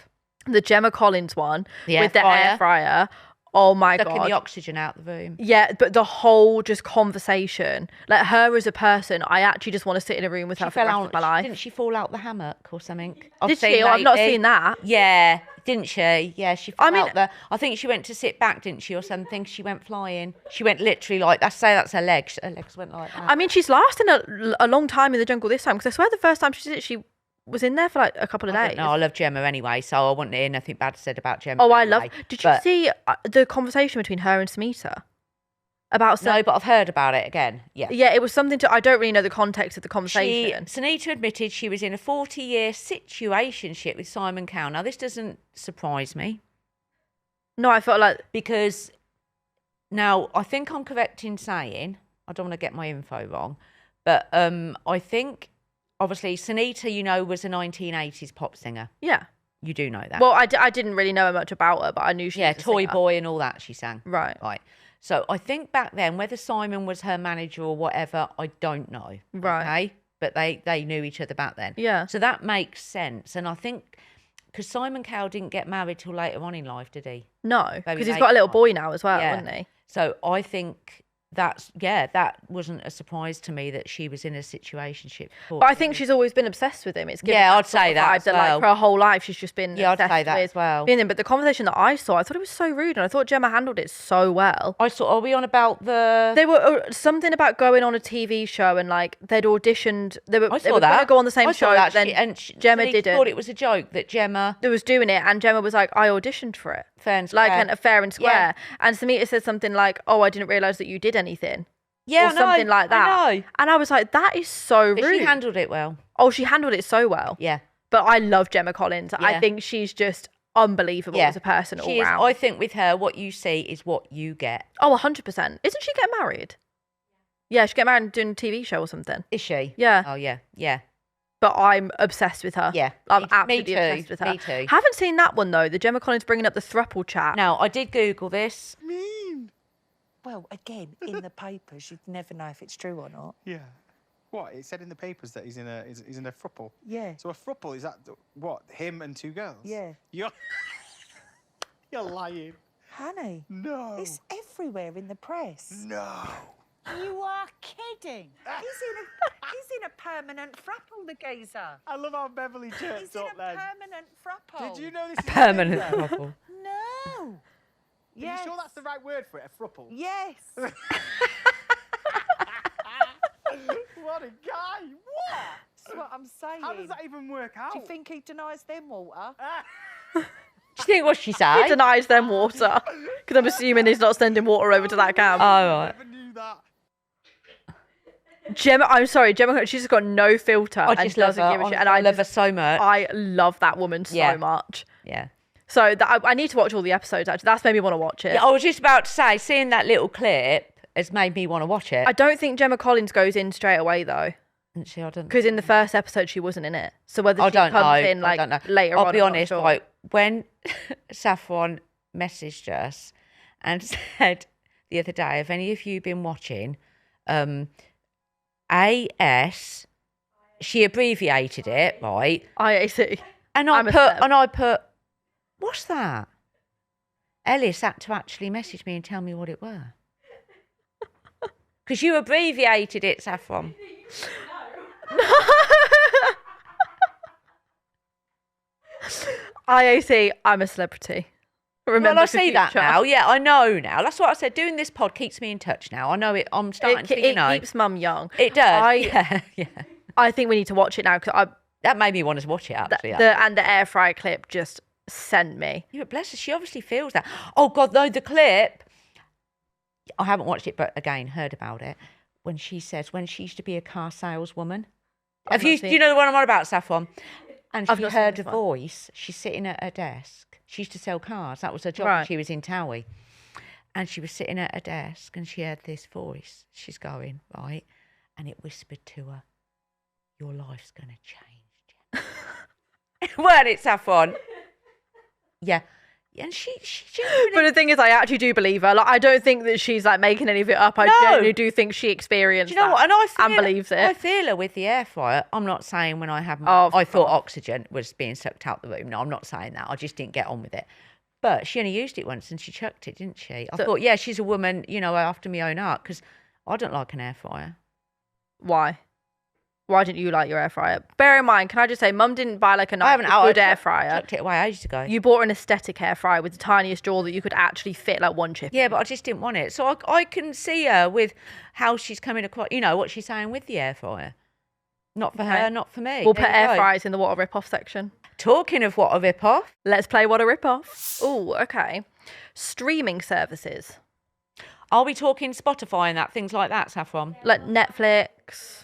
Speaker 2: The Gemma Collins one
Speaker 1: The
Speaker 2: with the air fryer. Oh my
Speaker 1: Sucking
Speaker 2: God.
Speaker 1: the oxygen out the room.
Speaker 2: Yeah, but the whole just conversation, like her as a person, I actually just want to sit in a room with her for the rest of my life.
Speaker 1: Didn't she fall out the hammock or something?
Speaker 2: Did she? Oh, I've not seen that.
Speaker 1: Yeah, didn't she? Yeah, she fell
Speaker 2: I mean-
Speaker 1: out the. I think she went to sit back, didn't she, or something? She went flying. She went literally like that's her legs. Her legs went like that.
Speaker 2: I mean, she's lasting a long time in the jungle this time because I swear the first time she did it, she was in there for like a couple of days.
Speaker 1: No, I love Gemma anyway, so I wouldn't hear nothing bad said about Gemma.
Speaker 2: Oh, I
Speaker 1: anyway.
Speaker 2: love. Did you see the conversation between her and Smita about?
Speaker 1: No, but I've heard about it again. Yeah.
Speaker 2: Yeah, it was something to. I don't really know the context of the conversation.
Speaker 1: Sunita admitted she was in a 40-year situationship with Simon Cowell. Now, this doesn't surprise me
Speaker 2: No, I felt like
Speaker 1: because now I think I'm correct in saying I don't want to get my info wrong, but I think obviously Sunita, you know, was a 1980s pop singer.
Speaker 2: yeah.
Speaker 1: You do know that.
Speaker 2: Well, I didn't really know much about her, but I knew she.
Speaker 1: Yeah,
Speaker 2: was a
Speaker 1: Toy
Speaker 2: singer.
Speaker 1: Boy and all that she sang.
Speaker 2: Right.
Speaker 1: Right. So I think back then, whether Simon was her manager or whatever, I don't know.
Speaker 2: Right.
Speaker 1: Okay. But they knew each other back then.
Speaker 2: Yeah.
Speaker 1: So that makes sense. And I think because Simon Cowell didn't get married till later on in life, did he?
Speaker 2: No,
Speaker 1: Very
Speaker 2: because he's
Speaker 1: late
Speaker 2: got a little
Speaker 1: on.
Speaker 2: boy now as well,
Speaker 1: Yeah.
Speaker 2: hasn't he?
Speaker 1: So I think that wasn't a surprise to me that she was in a situationship.
Speaker 2: But I think she's always been obsessed with him. It's given
Speaker 1: Yeah,
Speaker 2: that
Speaker 1: I'd
Speaker 2: sort
Speaker 1: say
Speaker 2: of
Speaker 1: that
Speaker 2: vibe
Speaker 1: as
Speaker 2: that
Speaker 1: well.
Speaker 2: like for her whole life she's just been
Speaker 1: Yeah, I'd
Speaker 2: obsessed
Speaker 1: say that
Speaker 2: with
Speaker 1: as well.
Speaker 2: being him. But the conversation that I saw, I thought it was so rude, and I thought Gemma handled it so well.
Speaker 1: I saw. Are we on about the?
Speaker 2: They were something about going on a TV show and like they'd auditioned. They were
Speaker 1: I saw
Speaker 2: going to
Speaker 1: that.
Speaker 2: go on the same
Speaker 1: I saw
Speaker 2: show,
Speaker 1: that.
Speaker 2: but then Gemma
Speaker 1: Sunita
Speaker 2: didn't.
Speaker 1: thought it was a joke that Gemma.
Speaker 2: They was doing it, and Gemma was like, "I auditioned for it."
Speaker 1: Fair and
Speaker 2: Like
Speaker 1: square.
Speaker 2: and fair and square. And Samita said something like, "Oh, I didn't realise that you did anything."
Speaker 1: Yeah,
Speaker 2: or something like that.
Speaker 1: I know.
Speaker 2: And I was like, that is so
Speaker 1: But
Speaker 2: rude.
Speaker 1: she handled it well.
Speaker 2: Oh, she handled it so well.
Speaker 1: Yeah.
Speaker 2: But I love Gemma Collins. I
Speaker 1: Yeah.
Speaker 2: think she's just unbelievable
Speaker 1: Yeah.
Speaker 2: as a person all
Speaker 1: She is.
Speaker 2: round.
Speaker 1: I think with her, what you see is what you get.
Speaker 2: Oh, 100%. Isn't she getting married? Yeah, she get married and doing a TV show or something.
Speaker 1: Is she?
Speaker 2: Yeah.
Speaker 1: Oh, yeah. Yeah.
Speaker 2: But I'm obsessed with her.
Speaker 1: Yeah.
Speaker 2: I'm
Speaker 1: Me
Speaker 2: absolutely
Speaker 1: too.
Speaker 2: obsessed with her.
Speaker 1: Me too.
Speaker 2: Haven't seen that one though. The Gemma Collins bringing up the thruple chat.
Speaker 1: Now, I did Google this.
Speaker 3: Mean. Well, again, in the papers, you'd never know if it's true or not.
Speaker 4: Yeah. What? It said in the papers that he's in a throuple.
Speaker 3: Yeah.
Speaker 4: So a throuple is that what? Him and two girls?
Speaker 3: Yeah.
Speaker 4: You're lying.
Speaker 3: Honey,
Speaker 4: No.
Speaker 3: it's everywhere in the press.
Speaker 4: No.
Speaker 3: You are kidding. He's in a permanent frapple, the geezer.
Speaker 4: I love how Beverly
Speaker 3: He's
Speaker 4: chirps
Speaker 3: in
Speaker 4: up
Speaker 3: a
Speaker 4: then.
Speaker 3: permanent frapple.
Speaker 4: Did you know this is
Speaker 1: Permanent
Speaker 4: a thing, though?
Speaker 1: couple.
Speaker 3: No.
Speaker 4: Are
Speaker 3: Yes.
Speaker 4: you sure that's the right word for it? A throuple?
Speaker 3: Yes.
Speaker 4: What a guy! What?
Speaker 3: That's what I'm saying.
Speaker 4: How does that even work out?
Speaker 3: Do you think he denies them water?
Speaker 1: Do you think what she
Speaker 2: He
Speaker 1: said?
Speaker 2: denies them water. Because I'm assuming he's not sending water over to that camp.
Speaker 1: Oh, right.
Speaker 4: I never knew that.
Speaker 2: Gemma, I'm sorry, Gemma, she's just got no filter.
Speaker 1: I
Speaker 2: and
Speaker 1: just love
Speaker 2: doesn't
Speaker 1: her.
Speaker 2: give a shit.
Speaker 1: Honestly,
Speaker 2: And
Speaker 1: I love her so much.
Speaker 2: I love that woman so
Speaker 1: Yeah.
Speaker 2: much.
Speaker 1: Yeah.
Speaker 2: So I need to watch all the episodes. Actually, that's made me want to watch it.
Speaker 1: Yeah, I was just about to say, seeing that little clip has made me want to watch it.
Speaker 2: I don't think Gemma Collins goes in straight away though,
Speaker 1: Didn't she? I don't.
Speaker 2: because in the first episode she wasn't in it. So whether
Speaker 1: I
Speaker 2: she
Speaker 1: don't
Speaker 2: comes
Speaker 1: know.
Speaker 2: in like
Speaker 1: I don't know.
Speaker 2: later on,
Speaker 1: I'll be
Speaker 2: I'm not
Speaker 1: honest.
Speaker 2: sure.
Speaker 1: Like when Saffron messaged us and said the other day, "Have any of you been watching AS she abbreviated it, right?
Speaker 2: IAC.
Speaker 1: And I put, what's that? Ellis had to actually message me and tell me what it were. Because you abbreviated it, Saffron.
Speaker 2: IAC, I'm a celebrity. Remember
Speaker 1: Well, I see that
Speaker 2: future.
Speaker 1: now. Yeah, I know now. That's what I said. Doing this pod keeps me in touch now. I know it. I'm starting to,
Speaker 2: It keeps Mum young.
Speaker 1: It does. Yeah.
Speaker 2: I think we need to watch it now because
Speaker 1: That made me want to watch it, actually.
Speaker 2: the air fryer clip just sent me.
Speaker 1: Yeah, but bless her. She obviously feels that. Oh, God, though, the clip. I haven't watched it, but again, heard about it. When she says, when she used to be a car saleswoman.
Speaker 2: I've not seen
Speaker 1: Do you know the one I'm on about, Saffron? And
Speaker 2: I've
Speaker 1: she
Speaker 2: not seen
Speaker 1: heard
Speaker 2: this
Speaker 1: a
Speaker 2: one.
Speaker 1: voice. She's sitting at her desk. She used to sell cars. That was her job.
Speaker 2: Right.
Speaker 1: She was in Towie. And she was sitting at her desk and she heard this voice. She's going, right? And it whispered to her, your life's going to change. Weren't it, Saffron? Yeah. And she genuinely...
Speaker 2: But the thing is, I actually do believe her. Like, I don't think that she's like making any of it up. I genuinely do think she experienced
Speaker 1: Do you know
Speaker 2: that
Speaker 1: what? And I feel,
Speaker 2: and believes it.
Speaker 1: I feel her with the air fryer. I'm not saying when I have
Speaker 2: Oh,
Speaker 1: I thought oxygen was being sucked out the room. No, I'm not saying that. I just didn't get on with it. But she only used it once and she chucked it, didn't she? I thought, yeah, she's a woman, you know, after my own heart, because I don't like an air fryer.
Speaker 2: Why? Why didn't you like your air fryer? Bear in mind, can I just say, Mum didn't buy like a
Speaker 1: I haven't.
Speaker 2: good air fryer.
Speaker 1: Chucked it away ages ago.
Speaker 2: You bought an aesthetic air fryer with the tiniest drawer that you could actually fit like one chip.
Speaker 1: Yeah, but I just didn't want it. So I can see her with how she's coming across, you know, what she's saying with the air fryer. Not for her, not for me.
Speaker 2: We'll
Speaker 1: There
Speaker 2: put
Speaker 1: you
Speaker 2: air
Speaker 1: go.
Speaker 2: fryers in the what a rip-off section.
Speaker 1: Talking of what a rip-off.
Speaker 2: Let's play what a rip-off. Oh, okay. Streaming services.
Speaker 1: Are we talking Spotify and that, things like that, Saffron?
Speaker 2: Like Netflix.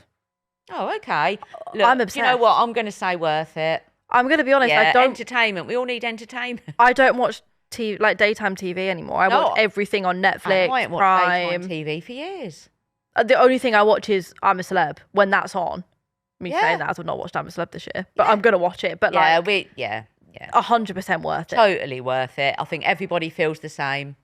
Speaker 1: Oh, okay. Look,
Speaker 2: I'm
Speaker 1: do you know
Speaker 2: obsessed.
Speaker 1: what? I'm going to say worth it.
Speaker 2: I'm going to be honest,
Speaker 1: Yeah, entertainment. We all need entertainment.
Speaker 2: I don't watch TV, like daytime TV anymore. I watch everything on Netflix,
Speaker 1: I ain't watched
Speaker 2: Prime.
Speaker 1: daytime TV for years.
Speaker 2: The only thing I watch is I'm a Celeb when that's on. Me
Speaker 1: Yeah.
Speaker 2: saying that, I've not watched I'm a Celeb this year, but I'm going to watch it. But
Speaker 1: Yeah,
Speaker 2: like,
Speaker 1: yeah.
Speaker 2: 100% worth it.
Speaker 1: Totally worth it. I think everybody feels the same.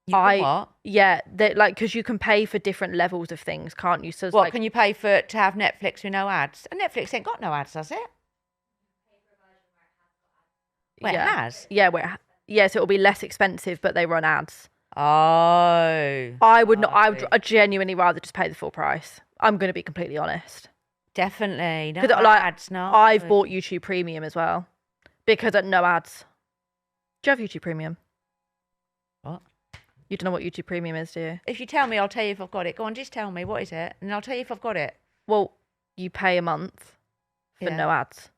Speaker 1: You can what?
Speaker 2: Yeah, like because you can pay for different levels of things, can't you? So it's
Speaker 1: What,
Speaker 2: like,
Speaker 1: can you pay for to have Netflix with no ads? And Netflix ain't got no ads, does it? Well,
Speaker 2: yeah.
Speaker 1: it has.
Speaker 2: Yeah, so it'll be less expensive, but they run ads.
Speaker 1: Oh.
Speaker 2: I would not. I'd genuinely rather just pay the full price. I'm going to be completely honest.
Speaker 1: Definitely. No
Speaker 2: 'Cause, like,
Speaker 1: ads, no.
Speaker 2: I've bought YouTube Premium as well because at no ads. Do you have YouTube Premium?
Speaker 1: What?
Speaker 2: You don't know what YouTube Premium is, do you?
Speaker 1: If you tell me, I'll tell you if I've got it. Go on, just tell me. What is it? And I'll tell you if I've got it.
Speaker 2: Well, you pay a month for
Speaker 1: Yeah.
Speaker 2: no ads.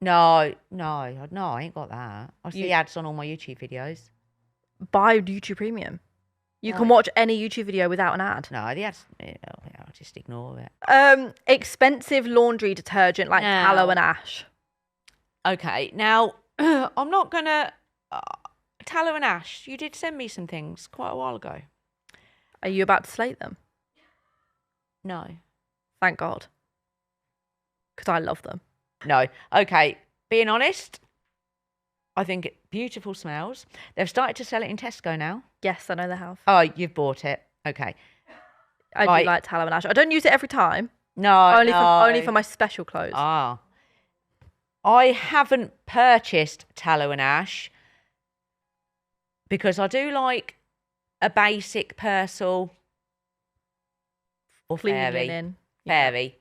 Speaker 1: No, I ain't got that. I see ads on all my YouTube videos.
Speaker 2: Buy YouTube Premium. You
Speaker 1: No.
Speaker 2: can watch any YouTube video without an ad.
Speaker 1: No, the ads, I'll just ignore it.
Speaker 2: Expensive laundry detergent like tallow and ash.
Speaker 1: Okay, now, I'm not going to... tallow and ash, you did send me some things quite a while ago.
Speaker 2: Are you about to slate them?
Speaker 1: No.
Speaker 2: Thank God. Because I love them.
Speaker 1: No. Okay, being honest, I think beautiful smells. They've started to sell it in Tesco now.
Speaker 2: Yes, I know they have.
Speaker 1: Oh, you've bought it. Okay.
Speaker 2: I
Speaker 1: Right.
Speaker 2: do like tallow and ash. I don't use it every time.
Speaker 1: No,
Speaker 2: Only for my special clothes.
Speaker 1: Ah. I haven't purchased tallow and ash because I do like a basic Persil or
Speaker 2: Clean
Speaker 1: Fairy.
Speaker 2: linen.
Speaker 1: Fairy.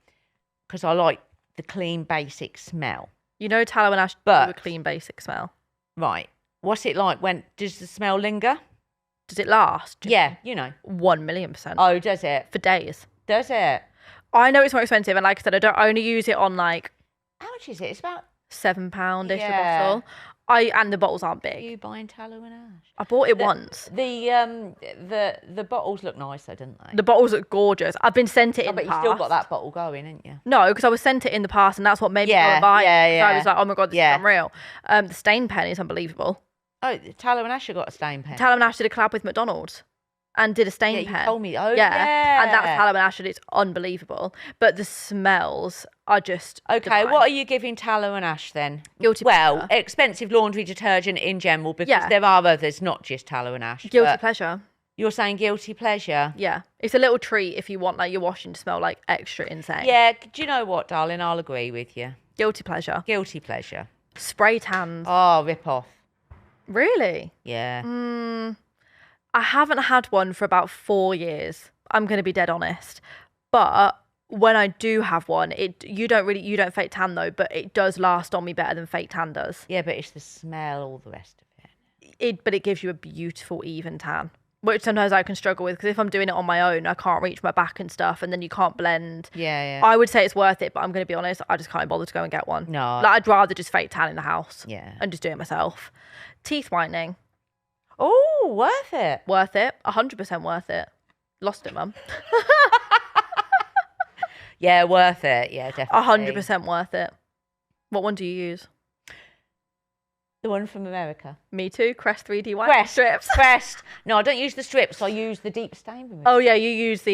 Speaker 1: Because I like the clean, basic smell.
Speaker 2: You know tallow and ash do
Speaker 1: But-
Speaker 2: a clean basic smell.
Speaker 1: Right. What's it like when... Does the smell linger?
Speaker 2: Does it last?
Speaker 1: Yeah, you know.
Speaker 2: 1,000,000%.
Speaker 1: Oh, does it?
Speaker 2: For days.
Speaker 1: Does it?
Speaker 2: I know it's more expensive, and like I said, I don't only use it on like
Speaker 1: How much is it? It's about...
Speaker 2: £7-ish
Speaker 1: Yeah.
Speaker 2: a bottle. And the bottles aren't
Speaker 1: Are
Speaker 2: big.
Speaker 1: you buying tallow and ash?
Speaker 2: I bought it once.
Speaker 1: The bottles look nicer, don't they?
Speaker 2: The bottles look gorgeous. I've been sent it in
Speaker 1: But
Speaker 2: the
Speaker 1: you
Speaker 2: past.
Speaker 1: still got that bottle going, ain't you?
Speaker 2: No, because I was sent it in the past, and that's what made me want
Speaker 1: Yeah,
Speaker 2: to buy it.
Speaker 1: yeah,
Speaker 2: 'Cause I
Speaker 1: yeah.
Speaker 2: was like, oh my God, this
Speaker 1: Yeah.
Speaker 2: is unreal. The stain pen is unbelievable.
Speaker 1: Oh, tallow and ash have got a stain pen.
Speaker 2: Tallow and Ash did a collab with McDonald's. and did a stain
Speaker 1: You
Speaker 2: pen.
Speaker 1: told me. Oh, yeah.
Speaker 2: And that's tallow and ash, and it's unbelievable. But the smells are just
Speaker 1: Okay,
Speaker 2: divine.
Speaker 1: what are you giving tallow and ash then?
Speaker 2: Guilty
Speaker 1: Well,
Speaker 2: pleasure.
Speaker 1: expensive laundry detergent in general, because
Speaker 2: Yeah.
Speaker 1: there are others, not just tallow and ash.
Speaker 2: Guilty
Speaker 1: but
Speaker 2: pleasure.
Speaker 1: You're saying guilty pleasure?
Speaker 2: Yeah. It's a little treat if you want like your washing to smell like extra insane.
Speaker 1: Yeah, do you know what, darling? I'll agree with you.
Speaker 2: Guilty pleasure.
Speaker 1: Guilty pleasure.
Speaker 2: Spray tans.
Speaker 1: Oh, rip off.
Speaker 2: Really?
Speaker 1: Yeah.
Speaker 2: I haven't had one for about 4 years. I'm going to be dead honest. But when I do have one, you don't fake tan though, but it does last on me better than fake tan does.
Speaker 1: Yeah, but it's the smell, all the rest of it.
Speaker 2: But it gives you a beautiful even tan, which sometimes I can struggle with because if I'm doing it on my own, I can't reach my back and stuff, and then you can't blend.
Speaker 1: Yeah.
Speaker 2: I would say it's worth it, but I'm going to be honest, I just can't bother to go and get one.
Speaker 1: No.
Speaker 2: Like, I'd rather just fake tan in the house.
Speaker 1: Yeah.
Speaker 2: And just do it myself. Teeth whitening.
Speaker 1: Oh, worth it.
Speaker 2: Worth it. 100% worth it. Lost it, mum.
Speaker 1: Yeah, worth it. Yeah, definitely.
Speaker 2: 100% worth it. What one do you use?
Speaker 1: The one from America.
Speaker 2: Me too. Crest 3D white strips.
Speaker 1: Crest. No, I don't use the strips. I use the deep stain remover.
Speaker 2: Oh yeah, you use the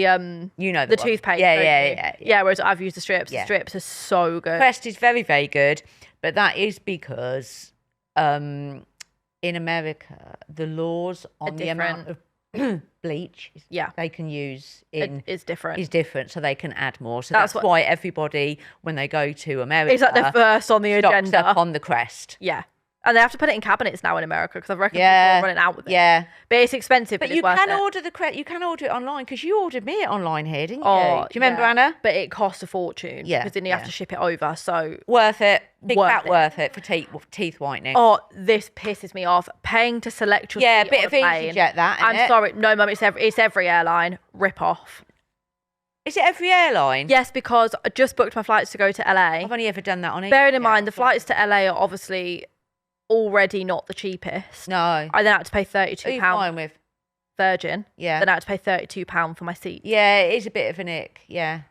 Speaker 1: You know
Speaker 2: the
Speaker 1: one.
Speaker 2: toothpaste.
Speaker 1: Yeah,
Speaker 2: don't
Speaker 1: yeah,
Speaker 2: you?
Speaker 1: yeah.
Speaker 2: Yeah, whereas I've used the strips.
Speaker 1: Yeah.
Speaker 2: The strips are so good.
Speaker 1: Crest is very, very good, but that is because in America the laws on the amount of bleach they can use
Speaker 2: is different.
Speaker 1: Is different, so they can add more. So
Speaker 2: That's
Speaker 1: that's why everybody, when they go to America,
Speaker 2: It's like the first on the
Speaker 1: stocks
Speaker 2: agenda.
Speaker 1: up on the Crest.
Speaker 2: Yeah. And they have to put it in cabinets now in America because I reckon people
Speaker 1: Yeah,
Speaker 2: are running out with it.
Speaker 1: yeah.
Speaker 2: But it's expensive,
Speaker 1: But
Speaker 2: but
Speaker 1: you
Speaker 2: it's worth
Speaker 1: can
Speaker 2: it.
Speaker 1: order the Crest. You can order it online because you ordered me it online here, didn't you?
Speaker 2: Oh,
Speaker 1: Do you remember,
Speaker 2: yeah.
Speaker 1: Anna?
Speaker 2: But it costs a fortune.
Speaker 1: Yeah,
Speaker 2: Because then you have
Speaker 1: yeah.
Speaker 2: to ship it over. So
Speaker 1: Worth it. Big
Speaker 2: Worth
Speaker 1: fat
Speaker 2: it.
Speaker 1: worth it for teeth whitening.
Speaker 2: oh, this pisses me off. Paying to select your
Speaker 1: Yeah,
Speaker 2: seat
Speaker 1: bit
Speaker 2: on
Speaker 1: of
Speaker 2: a plane.
Speaker 1: EasyJet that,
Speaker 2: I'm
Speaker 1: innit?
Speaker 2: sorry. No, mum, it's every airline. Rip off.
Speaker 1: Is it every airline?
Speaker 2: Yes, because I just booked my flights to go to LA.
Speaker 1: I've only ever done that on EasyJet.
Speaker 2: Bearing in mind, the flights to LA are obviously already not the cheapest.
Speaker 1: No.
Speaker 2: I then had to pay
Speaker 1: Who are you
Speaker 2: £32
Speaker 1: flying with?
Speaker 2: Virgin.
Speaker 1: Yeah.
Speaker 2: Then I had to pay £32 for my seat.
Speaker 1: Yeah, it is a bit of an ick. Yeah.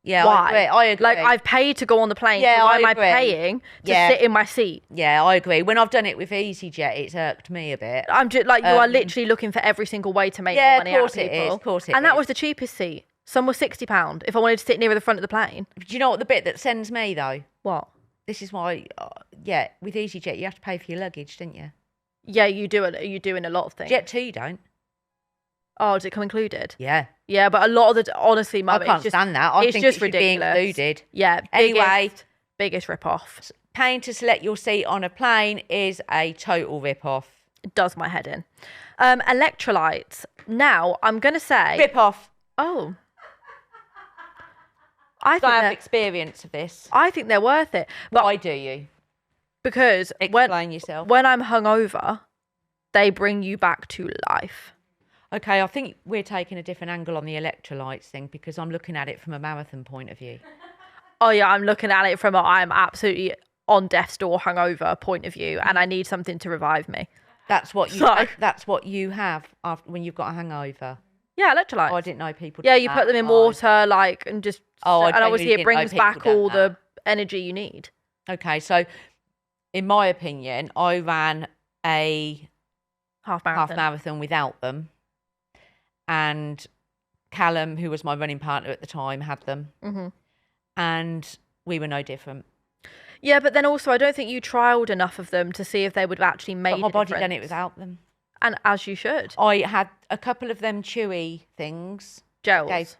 Speaker 1: Yeah,
Speaker 2: Why?
Speaker 1: I agree.
Speaker 2: Like, I've paid to go on the plane.
Speaker 1: Yeah,
Speaker 2: so why
Speaker 1: I
Speaker 2: am I
Speaker 1: agree.
Speaker 2: paying to
Speaker 1: Yeah.
Speaker 2: sit in my seat?
Speaker 1: Yeah, I agree. When I've done it with EasyJet, it's irked me a bit.
Speaker 2: I'm just like, you are literally looking for every single way to make
Speaker 1: Yeah,
Speaker 2: more
Speaker 1: of
Speaker 2: money out
Speaker 1: course
Speaker 2: of
Speaker 1: it is,
Speaker 2: people.
Speaker 1: of course it
Speaker 2: And that
Speaker 1: is.
Speaker 2: was the cheapest seat. Some was £60 if I wanted to sit nearer the front of the plane.
Speaker 1: Do you know what the bit that sends me, though?
Speaker 2: What?
Speaker 1: This is why, with EasyJet, you have to pay for your luggage, don't you?
Speaker 2: Yeah, you do it. You do in a lot of things.
Speaker 1: Jet2, you don't.
Speaker 2: Oh, does it come included?
Speaker 1: Yeah.
Speaker 2: Yeah, but a lot of the honestly, mum,
Speaker 1: I can't
Speaker 2: it's just,
Speaker 1: stand that. I
Speaker 2: it's
Speaker 1: think
Speaker 2: just
Speaker 1: it should be
Speaker 2: ridiculous.
Speaker 1: included.
Speaker 2: Yeah.
Speaker 1: Anyway.
Speaker 2: biggest rip off.
Speaker 1: Paying to select your seat on a plane is a total rip-off.
Speaker 2: It does my head in. Electrolytes. Now I'm gonna say.
Speaker 1: Rip-off.
Speaker 2: Oh. I
Speaker 1: I
Speaker 2: think
Speaker 1: have
Speaker 2: they're,
Speaker 1: experience of this.
Speaker 2: I think they're worth it, but
Speaker 1: Why do you?
Speaker 2: because
Speaker 1: Explain yourself.
Speaker 2: when I'm hungover, they bring you back to life.
Speaker 1: Okay, I think we're taking a different angle on the electrolytes thing because I'm looking at it from a marathon point of view.
Speaker 2: Oh yeah, I'm looking at it from a I'm absolutely on death's door hungover point of view, and I need something to revive me.
Speaker 1: That's what you.
Speaker 2: So-
Speaker 1: That's what you have after when you've got a hangover.
Speaker 2: Yeah, electrolytes.
Speaker 1: Oh, I didn't know people.
Speaker 2: Yeah,
Speaker 1: did
Speaker 2: you
Speaker 1: that.
Speaker 2: put them in
Speaker 1: Oh.
Speaker 2: water, like, and just.
Speaker 1: Oh, I
Speaker 2: and obviously
Speaker 1: genuinely
Speaker 2: it brings
Speaker 1: didn't know
Speaker 2: back
Speaker 1: people done
Speaker 2: all
Speaker 1: that.
Speaker 2: the energy you need.
Speaker 1: Okay, so in my opinion, I ran a
Speaker 2: Half
Speaker 1: half
Speaker 2: marathon.
Speaker 1: marathon without them, and Callum, who was my running partner at the time, had them, and we were no different.
Speaker 2: Yeah, but then also I don't think you trialed enough of them to see if they would have actually made
Speaker 1: But my
Speaker 2: a
Speaker 1: body done it
Speaker 2: difference.
Speaker 1: without them.
Speaker 2: And as you should.
Speaker 1: I had a couple of them chewy things.
Speaker 2: Gels.
Speaker 1: Gave-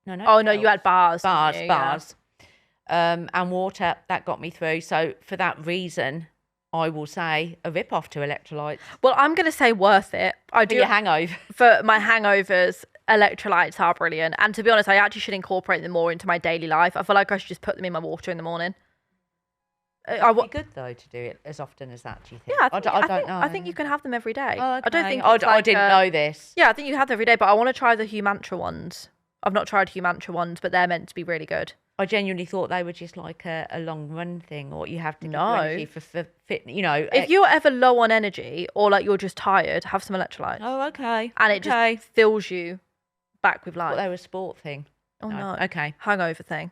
Speaker 1: No, no.
Speaker 2: Oh no, you
Speaker 1: gels.
Speaker 2: had bars. didn't
Speaker 1: bars,
Speaker 2: you? Yeah.
Speaker 1: bars, and water. That got me through. So for that reason, I will say a rip off to electrolytes
Speaker 2: Well, I'm gonna say worth it. I
Speaker 1: for
Speaker 2: do
Speaker 1: your hangover.
Speaker 2: for my hangovers. Electrolytes are brilliant, and to be honest, I actually should incorporate them more into my daily life. I feel like I should just put them in my water in the morning.
Speaker 1: It'd be good though to do it as often as that. Do you think?
Speaker 2: Yeah,
Speaker 1: I don't know.
Speaker 2: I think you can have them every day.
Speaker 1: Oh, okay.
Speaker 2: I don't think
Speaker 1: I,
Speaker 2: it's
Speaker 1: I
Speaker 2: like
Speaker 1: didn't
Speaker 2: a-
Speaker 1: know this.
Speaker 2: Yeah, I think you have them every day, but I want to try the Humantra ones. I've not tried Humantra ones, but they're meant to be really good.
Speaker 1: I genuinely thought they were just like a long run thing, or you have to give
Speaker 2: No.
Speaker 1: you energy for fit. You know.
Speaker 2: If you're ever low on energy or like you're just tired, have some electrolytes,
Speaker 1: Oh, okay.
Speaker 2: and it
Speaker 1: okay.
Speaker 2: just fills you back with life.
Speaker 1: Thought they were a sport thing.
Speaker 2: Oh no.
Speaker 1: Okay.
Speaker 2: Hangover thing.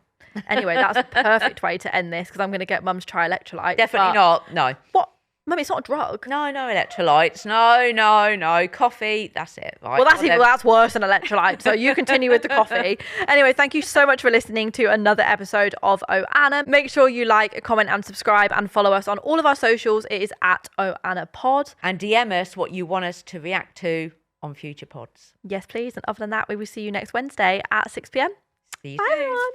Speaker 2: Anyway, that's a perfect way to end this because I'm going to get mum to try electrolytes.
Speaker 1: Definitely
Speaker 2: but
Speaker 1: not. No.
Speaker 2: What Mummy, it's not a drug.
Speaker 1: No, electrolytes. No. Coffee. That's it. Right.
Speaker 2: Well, that's worse than electrolytes. So you continue with the coffee. Anyway, thank you so much for listening to another episode of Oh Anna. Make sure you like, comment, and subscribe, and follow us on all of our socials. It is at Oh Anna Pod.
Speaker 1: And DM us what you want us to react to on future pods.
Speaker 2: Yes, please. And other than that, we will see you next Wednesday at 6 p.m.
Speaker 1: See you
Speaker 2: Bye,
Speaker 1: soon.
Speaker 2: everyone.